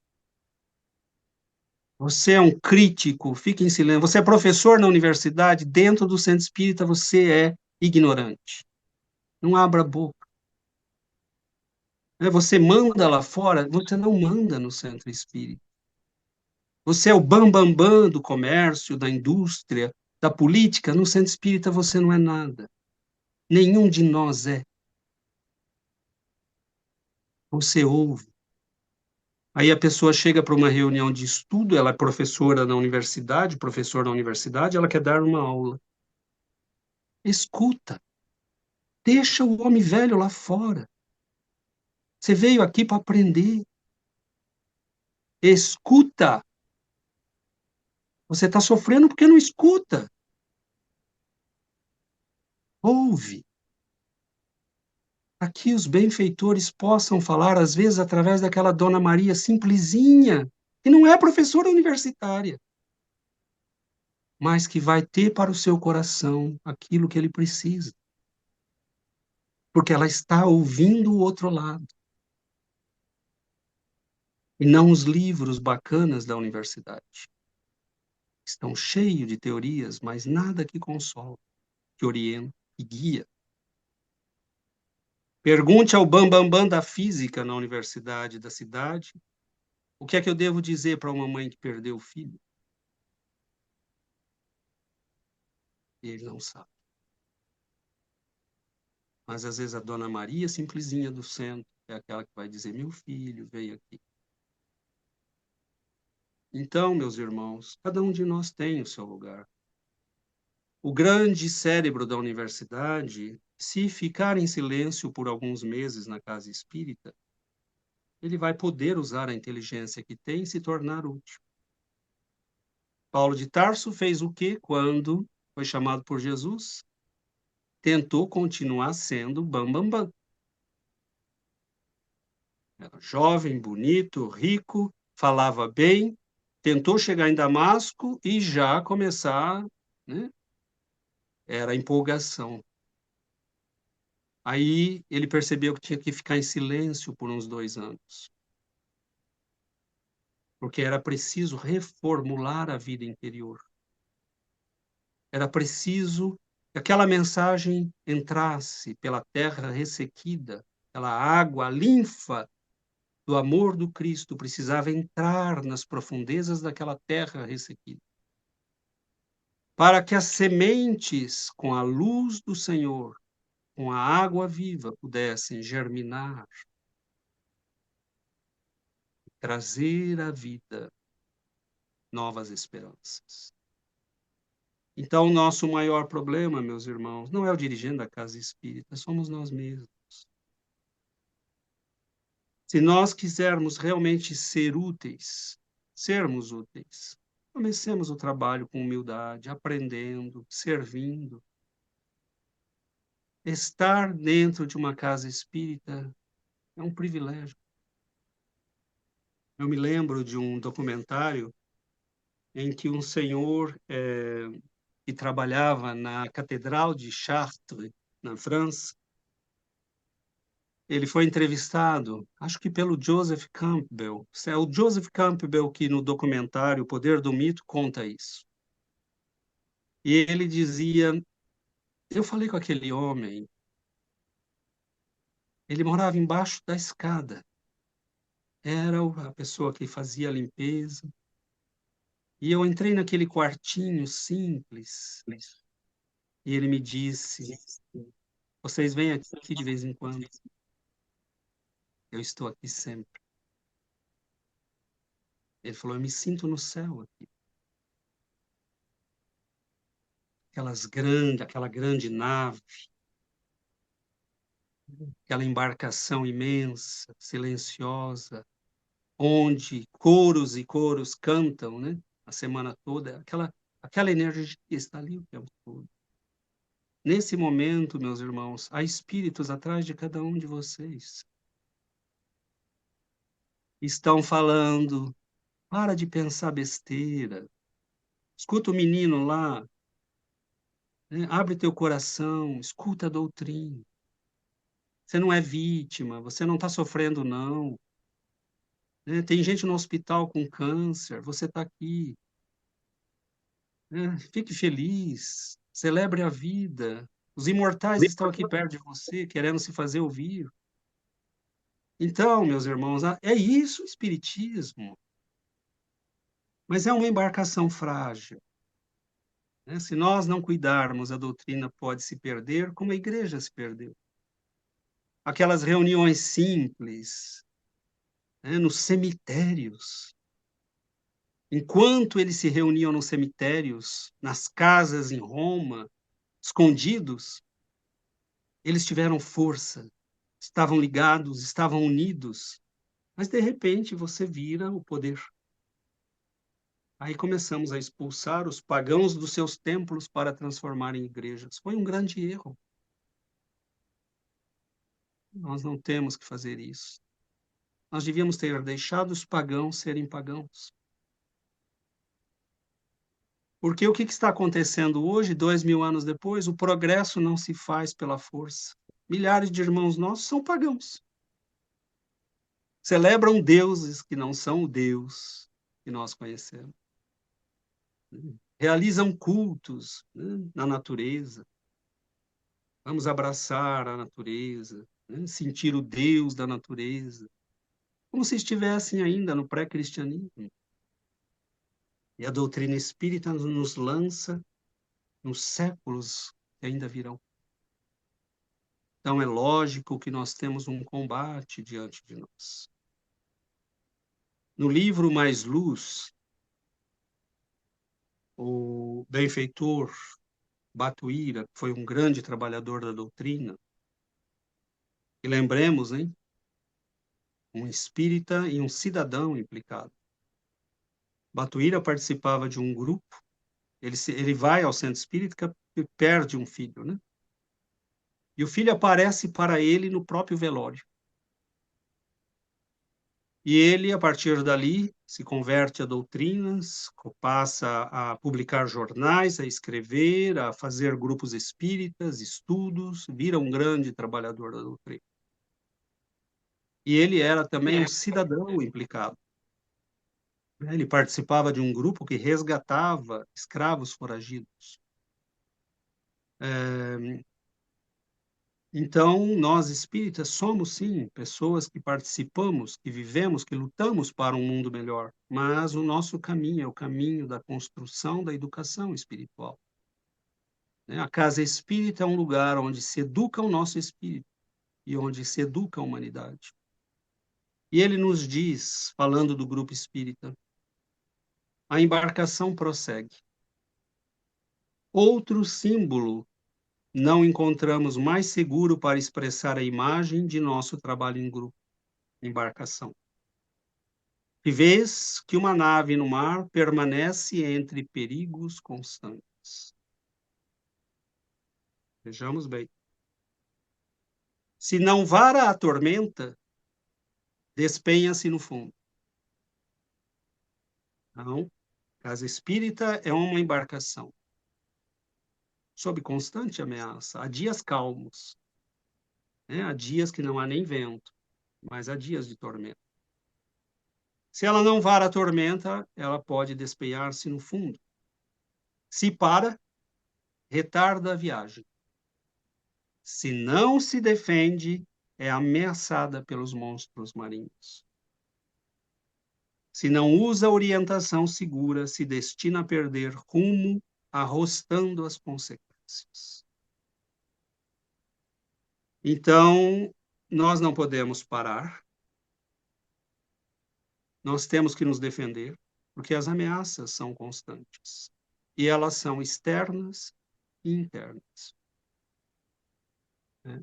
Você é um crítico, fique em silêncio. Você é professor na universidade, dentro do centro espírita você é ignorante. Não abra a boca. Né? Você manda lá fora, você não manda no centro espírita. Você é o bambambam bam, bam do comércio, da indústria, da política. No centro espírita você não é nada. Nenhum de nós é. Você ouve. Aí a pessoa chega para uma reunião de estudo, ela é professora na universidade, professor na universidade, ela quer dar uma aula. Escuta. Deixa o homem velho lá fora. Você veio aqui para aprender. Escuta. Você está sofrendo porque não escuta. Ouve. Para que os benfeitores possam falar, às vezes, através daquela Dona Maria simplesinha, que não é professora universitária, mas que vai ter para o seu coração aquilo que ele precisa. Porque ela está ouvindo o outro lado. E não os livros bacanas da universidade. Estão cheios de teorias, mas nada que consola, que orienta, que guia. Pergunte ao bambambam bam, bam da física na universidade da cidade o que é que eu devo dizer para uma mãe que perdeu o filho. E ele não sabe. Mas às vezes a Dona Maria, simplesinha do centro, é aquela que vai dizer: meu filho veio aqui. Então, meus irmãos, cada um de nós tem o seu lugar. o grande cérebro da universidade, se ficar em silêncio por alguns meses na casa espírita, ele vai poder usar a inteligência que tem e se tornar útil. Paulo de Tarso fez o quê quando foi chamado por Jesus? Tentou continuar sendo bam, bam, bam. Era jovem, bonito, rico, falava bem, tentou chegar em Damasco e já começar, né? Era empolgação. Aí ele percebeu que tinha que ficar em silêncio por uns 2 anos, porque era preciso reformular a vida interior. Era preciso que aquela mensagem entrasse pela terra ressequida, aquela água, a linfa do amor do Cristo precisava entrar nas profundezas daquela terra ressequida, para que as sementes, com a luz do Senhor, com a água viva, pudessem germinar, trazer à vida novas esperanças. Então, o nosso maior problema, meus irmãos, não é o dirigente da casa espírita, somos nós mesmos. Se nós quisermos realmente sermos úteis, comecemos o trabalho com humildade, aprendendo, servindo. Estar dentro de uma casa espírita é um privilégio. Eu me lembro de um documentário em que um senhor que trabalhava na Catedral de Chartres, na França, ele foi entrevistado, acho que pelo Joseph Campbell. É o Joseph Campbell que no documentário O Poder do Mito conta isso. E ele dizia, eu falei com aquele homem, ele morava embaixo da escada, era a pessoa que fazia a limpeza, e eu entrei naquele quartinho simples, e ele me disse, vocês vêm aqui de vez em quando, eu estou aqui sempre. Ele falou, eu me sinto no céu aqui. Aquela grande nave, aquela embarcação imensa, silenciosa, onde coros e coros cantam, né? A semana toda, aquela energia está ali o tempo todo. Nesse momento, meus irmãos, há espíritos atrás de cada um de vocês. Estão falando, para de pensar besteira. Escuta o menino lá, né? Abre teu coração, escuta a doutrina. Você não é vítima, você não está sofrendo, não. Né? Tem gente no hospital com câncer, você está aqui. Né? Fique feliz, celebre a vida. Os imortais estão aqui perto de você, querendo se fazer ouvir. Então, meus irmãos, é isso o espiritismo. Mas é uma embarcação frágil. Né? Se nós não cuidarmos, a doutrina pode se perder, como a igreja se perdeu. Aquelas reuniões simples, né, nos cemitérios. Enquanto eles se reuniam nos cemitérios, nas casas em Roma, escondidos, eles tiveram força, estavam ligados, estavam unidos. Mas, de repente, você vira o poder. Aí começamos a expulsar os pagãos dos seus templos para transformar em igrejas. Foi um grande erro. Nós não temos que fazer isso. Nós devíamos ter deixado os pagãos serem pagãos. Porque o que está acontecendo hoje, 2000 anos depois? O progresso não se faz pela força. Milhares de irmãos nossos são pagãos. Celebram deuses que não são o Deus que nós conhecemos. Realizam cultos, né, na natureza. Vamos abraçar a natureza, né, sentir o Deus da natureza, como se estivessem ainda no pré-cristianismo. E a doutrina espírita nos lança nos séculos que ainda virão. Então é lógico que nós temos um combate diante de nós. No livro Mais Luz, o benfeitor Batuíra, que foi um grande trabalhador da doutrina. E lembremos, hein? Um espírita e um cidadão implicado. Batuíra participava de um grupo, ele vai ao centro espírita e perde um filho, né? E o filho aparece para ele no próprio velório. E ele, a partir dali, se converte a doutrinas, passa a publicar jornais, a escrever, a fazer grupos espíritas, estudos, vira um grande trabalhador da doutrina. E ele era também um cidadão implicado. Ele participava de um grupo que resgatava escravos foragidos. Então, nós espíritas somos, sim, pessoas que participamos, que vivemos, que lutamos para um mundo melhor, mas o nosso caminho é o caminho da construção da educação espiritual. A casa espírita é um lugar onde se educa o nosso espírito e onde se educa a humanidade. E ele nos diz, falando do grupo espírita, a embarcação prossegue. Outro símbolo não encontramos mais seguro para expressar a imagem de nosso trabalho em grupo, embarcação. E vês que uma nave no mar permanece entre perigos constantes. Vejamos bem. Se não vara a tormenta, despenha-se no fundo. Não, casa espírita é uma embarcação sob constante ameaça. Há dias calmos, né? Há dias que não há nem vento, mas há dias de tormenta. Se ela não vara a tormenta, ela pode despenhar-se no fundo. Se para, retarda a viagem. Se não se defende, é ameaçada pelos monstros marinhos. Se não usa orientação segura, se destina a perder rumo, arrostando as consequências. Então, nós não podemos parar, nós temos que nos defender, porque as ameaças são constantes. E elas são externas e internas. Né?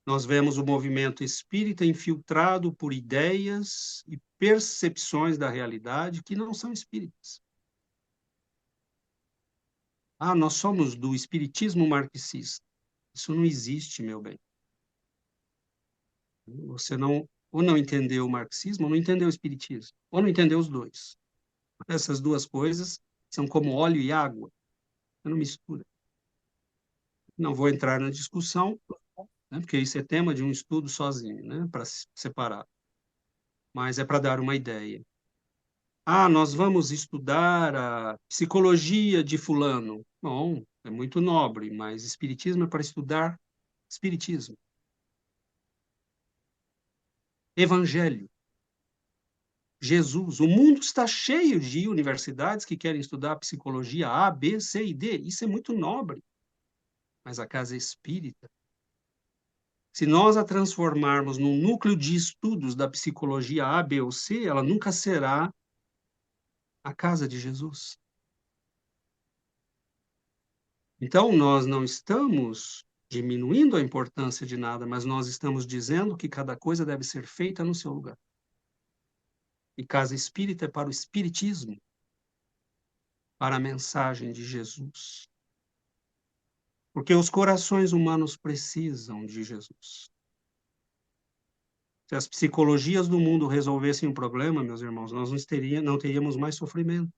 Nós vemos o movimento espírita infiltrado por ideias e percepções da realidade que não são espíritas. Ah, nós somos do espiritismo marxista. Isso não existe, meu bem. Você não, ou não entendeu o marxismo, ou não entendeu o espiritismo, ou não entendeu os dois. Essas duas coisas são como óleo e água. Você não mistura. Não vou entrar na discussão, né, porque isso é tema de um estudo sozinho, né, para separar. Mas é para dar uma ideia. Ah, nós vamos estudar a psicologia de fulano. Bom, é muito nobre, mas espiritismo é para estudar espiritismo. Evangelho. Jesus. O mundo está cheio de universidades que querem estudar psicologia A, B, C e D. Isso é muito nobre. Mas a casa espírita, se nós a transformarmos num núcleo de estudos da psicologia A, B ou C, ela nunca será a casa de Jesus. Então, nós não estamos diminuindo a importância de nada, mas nós estamos dizendo que cada coisa deve ser feita no seu lugar. E casa espírita é para o espiritismo, para a mensagem de Jesus. Porque os corações humanos precisam de Jesus. Se as psicologias do mundo resolvessem o problema, meus irmãos, nós não teríamos mais sofrimento.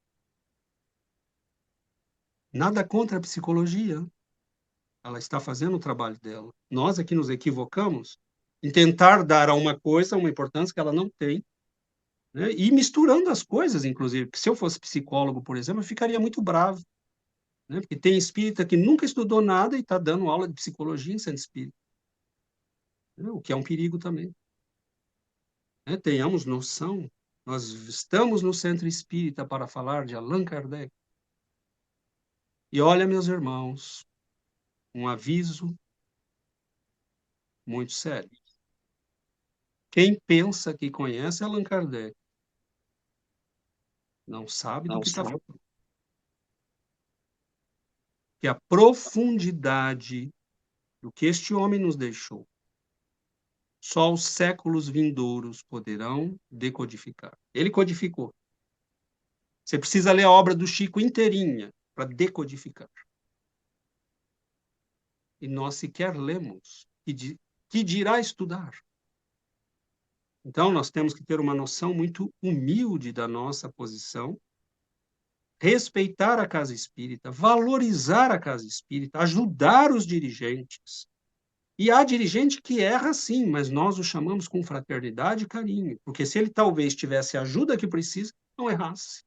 Nada contra a psicologia. Ela está fazendo o trabalho dela. Nós aqui nos equivocamos em tentar dar a uma coisa uma importância que ela não tem, né? E misturando as coisas, inclusive. Porque se eu fosse psicólogo, por exemplo, eu ficaria muito bravo, né? Porque tem espírita que nunca estudou nada e está dando aula de psicologia em centro espírita, né? O que é um perigo também. Né? Tenhamos noção, nós estamos no centro espírita para falar de Allan Kardec. E olha, meus irmãos, um aviso muito sério. Quem pensa que conhece Allan Kardec não sabe do que está falando. que a profundidade do que este homem nos deixou, só os séculos vindouros poderão decodificar. Ele codificou. Você precisa ler a obra do Chico inteirinha para decodificar. E nós sequer lemos, que dirá estudar. Então, nós temos que ter uma noção muito humilde da nossa posição, respeitar a casa espírita, valorizar a casa espírita, ajudar os dirigentes. E há dirigente que erra sim, mas nós o chamamos com fraternidade e carinho, porque se ele talvez tivesse a ajuda que precisa, não errasse.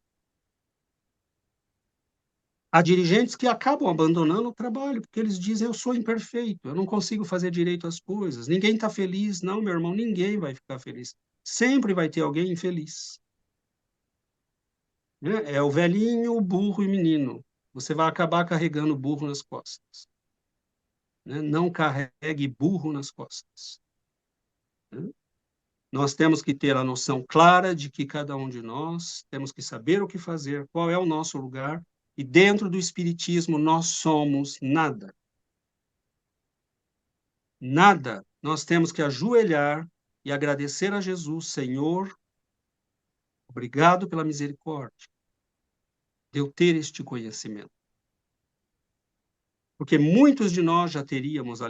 Há dirigentes que acabam abandonando o trabalho, porque eles dizem, eu sou imperfeito, eu não consigo fazer direito às coisas, ninguém está feliz. Não, meu irmão, ninguém vai ficar feliz. Sempre vai ter alguém infeliz. Né? É o velhinho, o burro e o menino. Você vai acabar carregando o burro nas costas. Né? Não carregue burro nas costas. Né? Nós temos que ter a noção clara de que cada um de nós temos que saber o que fazer, qual é o nosso lugar, e dentro do Espiritismo nós somos nada. Nada. Nós temos que ajoelhar e agradecer a Jesus, Senhor, obrigado pela misericórdia de eu ter este conhecimento. Porque muitos de nós já teríamos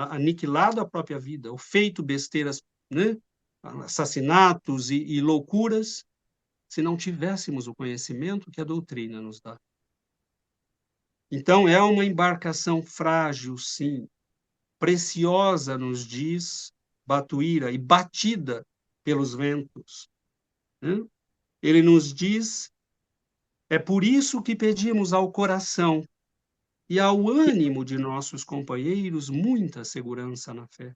aniquilado a própria vida, ou feito besteiras, né? Assassinatos e loucuras, se não tivéssemos o conhecimento que a doutrina nos dá. Então, é uma embarcação frágil, sim, preciosa, nos diz Batuíra, e batida pelos ventos. Né? Ele nos diz, é por isso que pedimos ao coração e ao ânimo de nossos companheiros muita segurança na fé.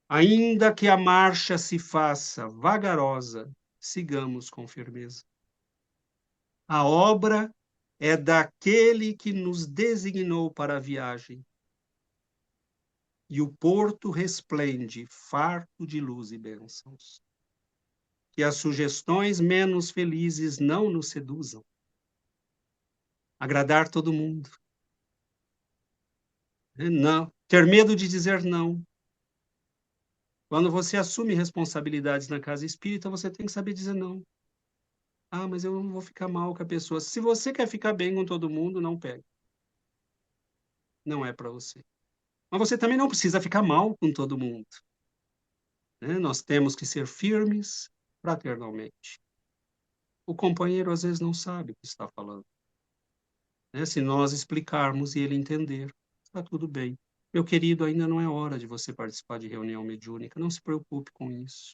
Ainda que a marcha se faça vagarosa, sigamos com firmeza. A obra é daquele que nos designou para a viagem. E o porto resplende, farto de luz e bênçãos. Que as sugestões menos felizes não nos seduzam. Agradar todo mundo. Não. Ter medo de dizer não. Quando você assume responsabilidades na casa espírita, você tem que saber dizer não. Ah, mas eu não vou ficar mal com a pessoa. Se você quer ficar bem com todo mundo, não pegue. Não é para você. Mas você também não precisa ficar mal com todo mundo. Né? Nós temos que ser firmes fraternalmente. O companheiro às vezes não sabe o que está falando. Né? Se nós explicarmos e ele entender, está tudo bem. Meu querido, ainda não é hora de você participar de reunião mediúnica. Não se preocupe com isso.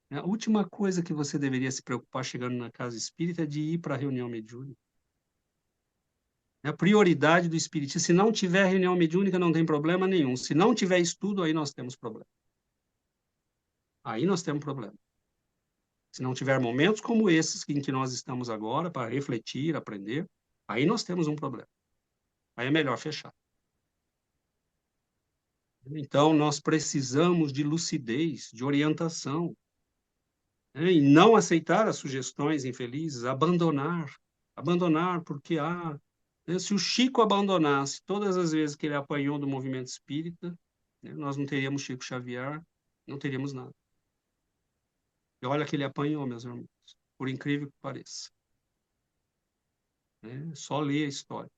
A última coisa que você deveria se preocupar chegando na casa espírita é de ir para a reunião mediúnica. É a prioridade do espiritismo. Se não tiver reunião mediúnica, não tem problema nenhum. Se não tiver estudo, aí nós temos problema. Aí nós temos problema. Se não tiver momentos como esses em que nós estamos agora, para refletir, aprender, aí nós temos um problema. Aí é melhor fechar. Então, nós precisamos de lucidez, de orientação, né? E não aceitar as sugestões infelizes, abandonar, porque né? Se o Chico abandonasse todas as vezes que ele apanhou do movimento espírita, né? Nós não teríamos Chico Xavier, não teríamos nada. E olha que ele apanhou, meus irmãos, por incrível que pareça. Né? Só ler a história.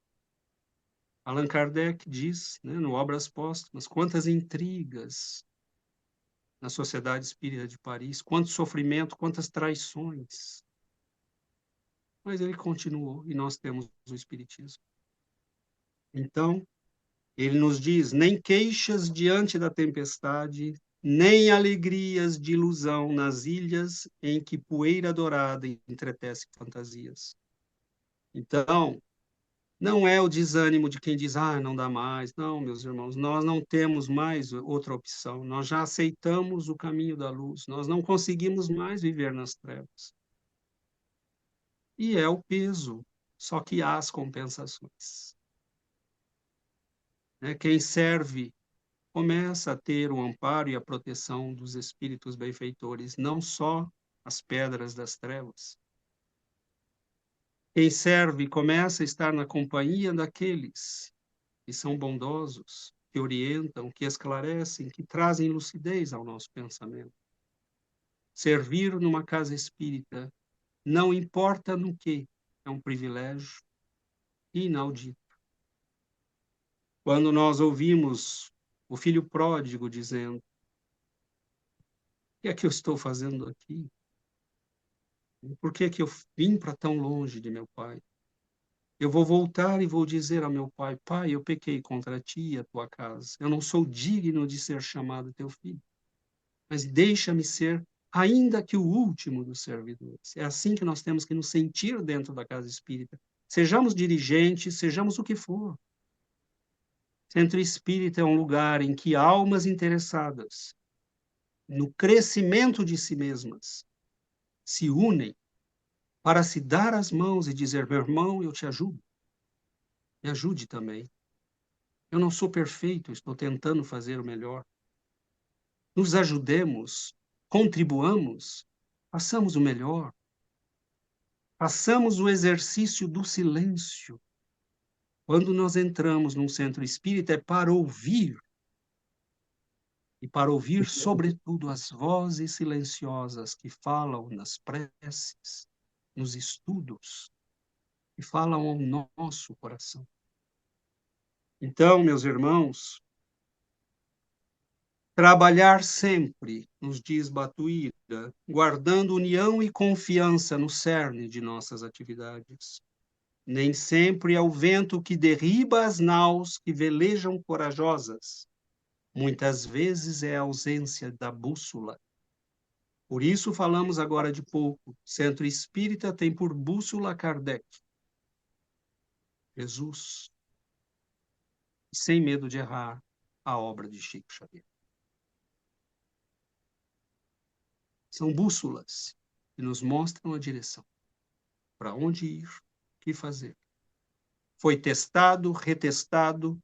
Allan Kardec diz, né, no Obras Póstumas, quantas intrigas na Sociedade Espírita de Paris, quanto sofrimento, quantas traições. Mas ele continuou e nós temos o Espiritismo. Então, ele nos diz, nem queixas diante da tempestade, nem alegrias de ilusão nas ilhas em que poeira dourada entretece fantasias. Então, não é o desânimo de quem diz, não dá mais. Não, meus irmãos, nós não temos mais outra opção. Nós já aceitamos o caminho da luz. Nós não conseguimos mais viver nas trevas. E é o peso, só que há as compensações. Quem serve começa a ter o amparo e a proteção dos espíritos benfeitores, não só as pedras das trevas. Quem serve começa a estar na companhia daqueles que são bondosos, que orientam, que esclarecem, que trazem lucidez ao nosso pensamento. Servir numa casa espírita, não importa no que, é um privilégio inaudito. Quando nós ouvimos o filho pródigo dizendo: o que é que eu estou fazendo aqui? Por que é que eu vim para tão longe de meu pai? Eu vou voltar e vou dizer ao meu pai: pai, eu pequei contra ti e a tua casa. Eu não sou digno de ser chamado teu filho. Mas deixa-me ser, ainda que o último dos servidores. É assim que nós temos que nos sentir dentro da casa espírita. Sejamos dirigentes, sejamos o que for. Centro espírita é um lugar em que almas interessadas no crescimento de si mesmas se unem para se dar as mãos e dizer: meu irmão, eu te ajudo. Me ajude também. Eu não sou perfeito, estou tentando fazer o melhor. Nos ajudemos, contribuamos, façamos o melhor. Façamos o exercício do silêncio. Quando nós entramos num centro espírita, é para ouvir. E para ouvir, sobretudo, as vozes silenciosas que falam nas preces, nos estudos, que falam ao nosso coração. Então, meus irmãos, trabalhar sempre, nos diz Batuíra, guardando união e confiança no cerne de nossas atividades. Nem sempre é o vento que derriba as naus que velejam corajosas. Muitas vezes é a ausência da bússola. Por isso falamos agora de pouco. Centro Espírita tem por bússola Kardec, Jesus, e sem medo de errar, a obra de Chico Xavier. São bússolas que nos mostram a direção, para onde ir, o que fazer. Foi testado, retestado,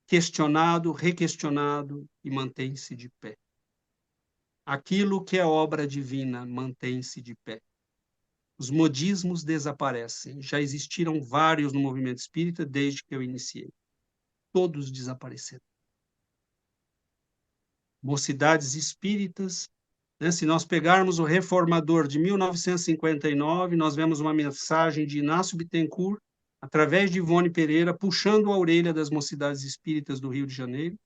questionado, requestionado e mantém-se de pé. Aquilo que é obra divina mantém-se de pé. Os modismos desaparecem. Já existiram vários no movimento espírita desde que eu iniciei. Todos desapareceram. Mocidades espíritas, né? Se nós pegarmos o Reformador de 1959, nós vemos uma mensagem de Inácio Bittencourt, através de Ivone Pereira, puxando a orelha das mocidades espíritas do Rio de Janeiro,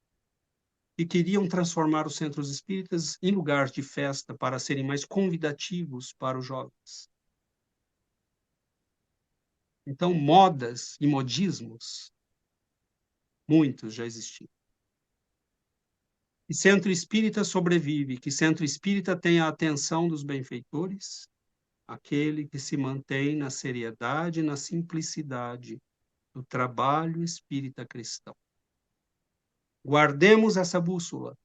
que queriam transformar os centros espíritas em lugares de festa para serem mais convidativos para os jovens. Então, modas e modismos, muitos já existiam. Que centro espírita sobrevive, que centro espírita tem a atenção dos benfeitores, aquele que se mantém na seriedade e na simplicidade do trabalho espírita cristão. Guardemos essa bússola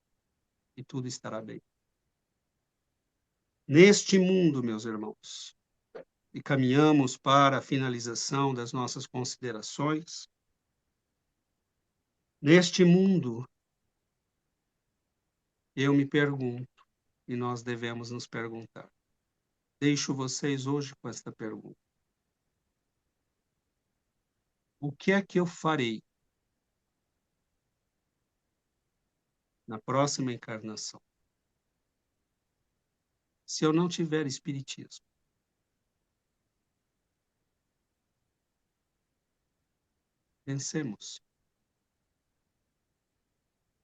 e tudo estará bem. Neste mundo, meus irmãos, e caminhamos para a finalização das nossas considerações, neste mundo, eu me pergunto, e nós devemos nos perguntar. Deixo vocês hoje com esta pergunta. O que é que eu farei na próxima encarnação se eu não tiver espiritismo? Pensemos.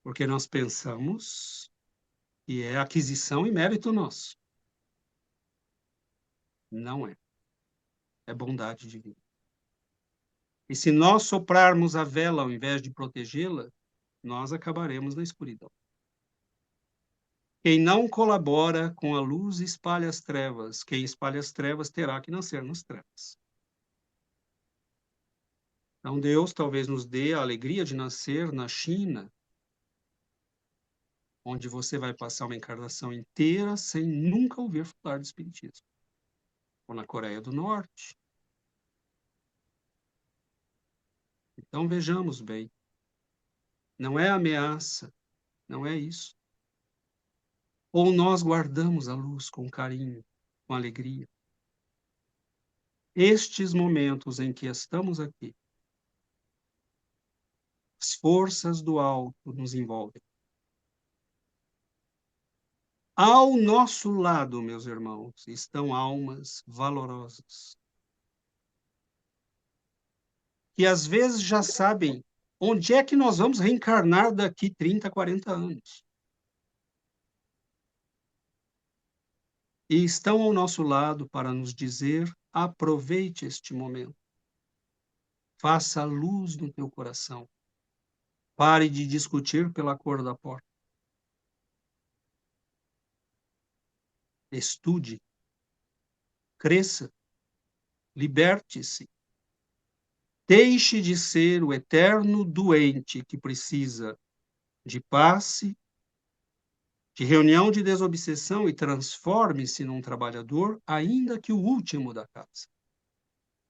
Porque nós pensamos que é aquisição e mérito nosso. Não é. É bondade divina. E se nós soprarmos a vela ao invés de protegê-la, nós acabaremos na escuridão. Quem não colabora com a luz espalha as trevas. Quem espalha as trevas terá que nascer nas trevas. Então Deus talvez nos dê a alegria de nascer na China, onde você vai passar uma encarnação inteira sem nunca ouvir falar de espiritismo. Ou na Coreia do Norte. Então vejamos bem. Não é ameaça, não é isso. Ou nós guardamos a luz com carinho, com alegria. estes momentos em que estamos aqui, as forças do alto nos envolvem. Ao nosso lado, meus irmãos, estão almas valorosas, que às vezes já sabem onde é que nós vamos reencarnar daqui 30, 40 anos. E estão ao nosso lado para nos dizer: aproveite este momento. Faça luz no teu coração. Pare de discutir pela cor da porta. Estude. Cresça. Liberte-se. Deixe de ser o eterno doente que precisa de passe, de reunião de desobsessão e transforme-se num trabalhador, ainda que o último da casa.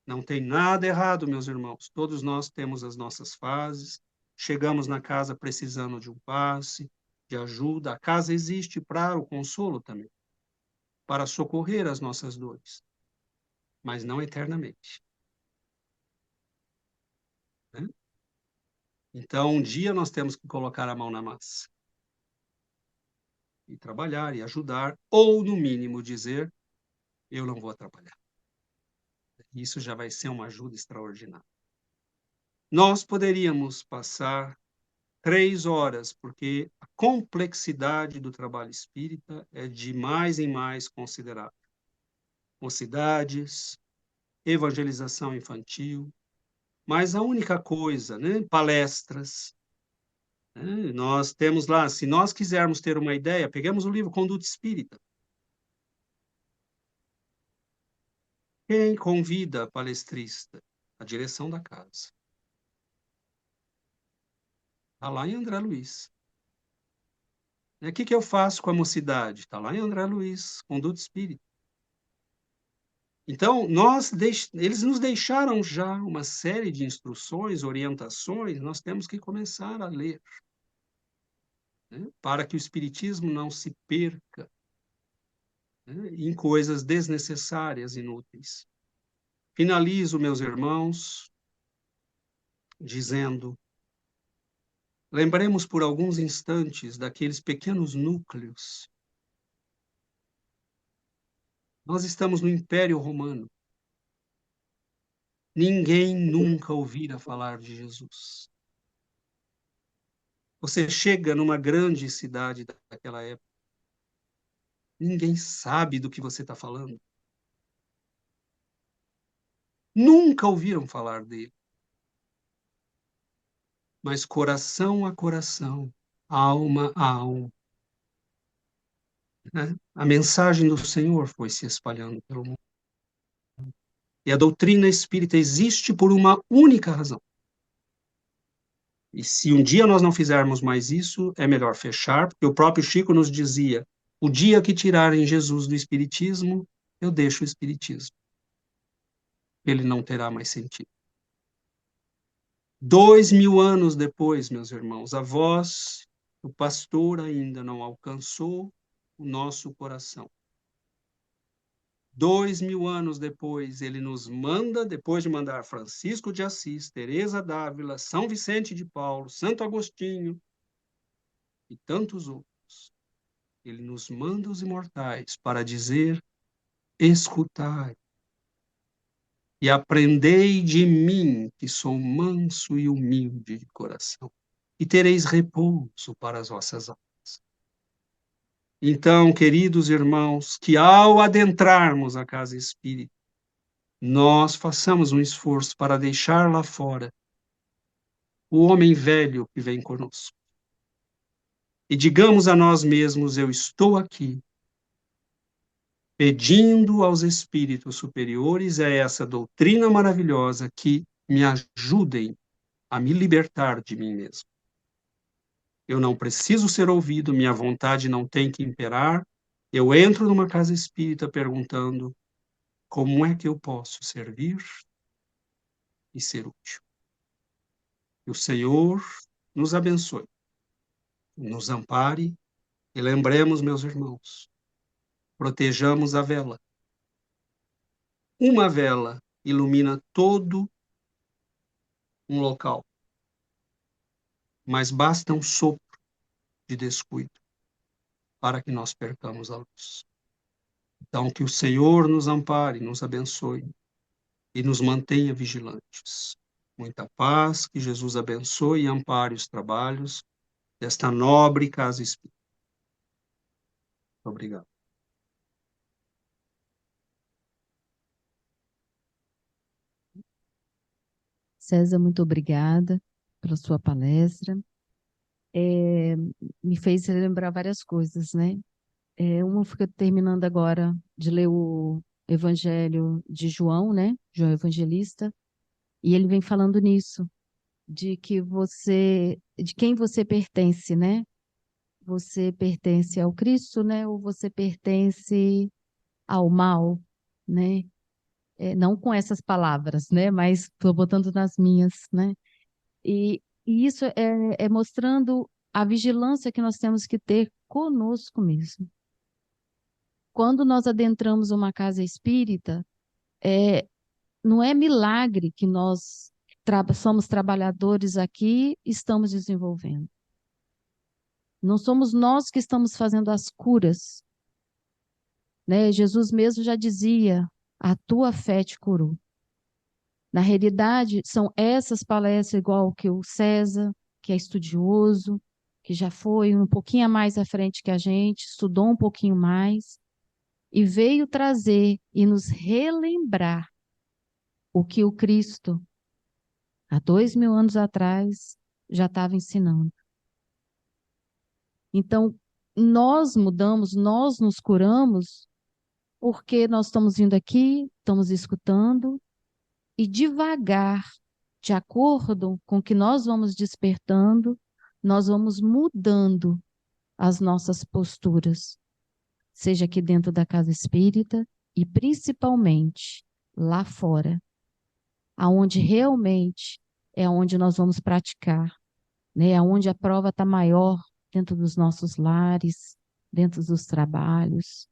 Não tem nada errado, meus irmãos. Todos nós temos as nossas fases. Chegamos na casa precisando de um passe, de ajuda. A casa existe para o consolo também, para socorrer as nossas dores, mas não eternamente. Né? Então, um dia nós temos que colocar a mão na massa e trabalhar e ajudar, ou, no mínimo, dizer: eu não vou atrapalhar. Isso já vai ser uma ajuda extraordinária. Nós poderíamos passar 3 horas, porque a complexidade do trabalho espírita é de mais em mais considerável. Mocidades, evangelização infantil, mas a única coisa, né, palestras, né, nós temos lá, se nós quisermos ter uma ideia, pegamos o livro Conduta Espírita. Quem convida a palestrista? A direção da casa. Está lá em André Luiz. O que eu faço com a mocidade? Está lá em André Luiz, Conduta Espírita. Então, eles nos deixaram já uma série de instruções, orientações, nós temos que começar a ler, né, para que o Espiritismo não se perca, né, em coisas desnecessárias, inúteis. Finalizo, meus irmãos, dizendo: lembremos por alguns instantes daqueles pequenos núcleos. Nós estamos no Império Romano. Ninguém nunca ouvira falar de Jesus. Você chega numa grande cidade daquela época, ninguém sabe do que você está falando. Nunca ouviram falar dele. Mas coração a coração, alma a alma, né? A mensagem do Senhor foi se espalhando pelo mundo. E a doutrina espírita existe por uma única razão. E se um dia nós não fizermos mais isso, é melhor fechar, porque o próprio Chico nos dizia: o dia que tirarem Jesus do espiritismo, eu deixo o espiritismo. Ele não terá mais sentido. 2000 anos depois, meus irmãos, a voz do pastor ainda não alcançou o nosso coração. 2000 anos depois, ele nos manda, depois de mandar Francisco de Assis, Teresa d'Ávila, São Vicente de Paulo, Santo Agostinho e tantos outros, ele nos manda os imortais para dizer: escutai e aprendei de mim, que sou manso e humilde de coração, e tereis repouso para as vossas almas. Então, queridos irmãos, que ao adentrarmos a casa espírita, nós façamos um esforço para deixar lá fora o homem velho que vem conosco. E digamos a nós mesmos: eu estou aqui, pedindo aos espíritos superiores a essa doutrina maravilhosa que me ajudem a me libertar de mim mesmo. Eu não preciso ser ouvido, minha vontade não tem que imperar. Eu entro numa casa espírita perguntando: como é que eu posso servir e ser útil? Que o Senhor nos abençoe, nos ampare e lembremos, meus irmãos, protejamos a vela. Uma vela ilumina todo um local, mas basta um sopro de descuido para que nós percamos a luz. Então, que o Senhor nos ampare, nos abençoe e nos mantenha vigilantes. Muita paz, que Jesus abençoe e ampare os trabalhos desta nobre casa espírita. Obrigado. César, muito obrigada pela sua palestra. Me fez lembrar várias coisas, né? Uma fica terminando agora de ler o Evangelho de João, né? João Evangelista, e ele vem falando nisso, de quem você pertence, né? Você pertence ao Cristo, né? Ou você pertence ao mal, né? Não com essas palavras, né? Mas estou botando nas minhas, né? E isso é mostrando a vigilância que nós temos que ter conosco mesmo. Quando nós adentramos uma casa espírita, não é milagre que nós somos trabalhadores aqui e estamos desenvolvendo. Não somos nós que estamos fazendo as curas, né? Jesus mesmo já dizia, a tua fé te curou. Na realidade, são essas palestras, igual que o César, que é estudioso, que já foi um pouquinho mais à frente que a gente, estudou um pouquinho mais, e veio trazer e nos relembrar o que o Cristo, há 2000 anos atrás, já estava ensinando. Então, nós mudamos, nós nos curamos, porque nós estamos vindo aqui, estamos escutando, e devagar, de acordo com o que nós vamos despertando, nós vamos mudando as nossas posturas, seja aqui dentro da casa espírita e principalmente lá fora, aonde realmente é onde nós vamos praticar, né? Aonde a prova está maior dentro dos nossos lares, dentro dos trabalhos,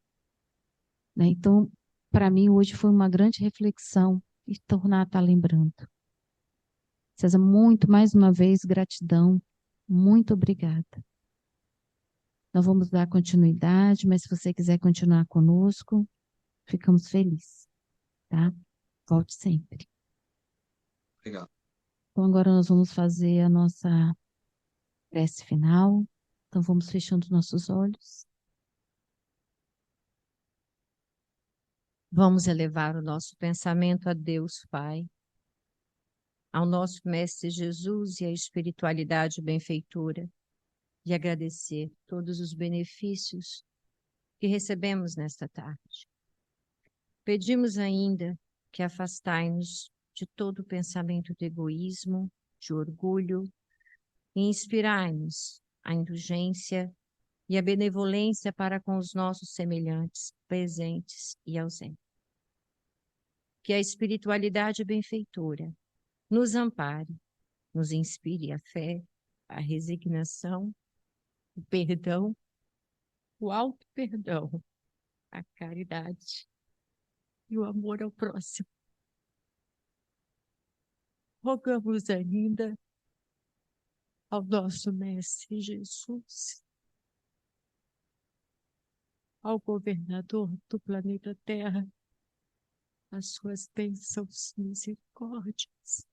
né? Então, para mim hoje foi uma grande reflexão e tornar a estar lembrando. César, mais uma vez, gratidão. Muito obrigada. Nós vamos dar continuidade, mas se você quiser continuar conosco, ficamos felizes, tá? Volte sempre. Obrigado. Então, agora nós vamos fazer a nossa prece final. Então, vamos fechando nossos olhos. Vamos elevar o nosso pensamento a Deus Pai, ao nosso Mestre Jesus e à espiritualidade benfeitora, e agradecer todos os benefícios que recebemos nesta tarde. Pedimos ainda que afastai-nos de todo pensamento de egoísmo, de orgulho, e inspirai-nos a indulgência e a benevolência para com os nossos semelhantes, presentes e ausentes. Que a espiritualidade benfeitora nos ampare, nos inspire a fé, a resignação, o perdão, o auto-perdão, a caridade e o amor ao próximo. Rogamos ainda ao nosso Mestre Jesus, ao governador do planeta Terra, as suas bênçãos e misericórdias.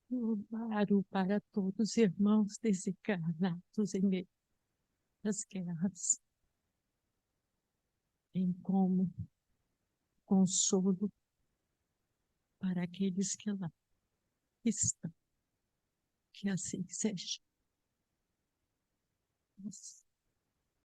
O amparo para todos os irmãos desencarnados em meio às guerras, bem como consolo para aqueles que lá estão. Que assim seja.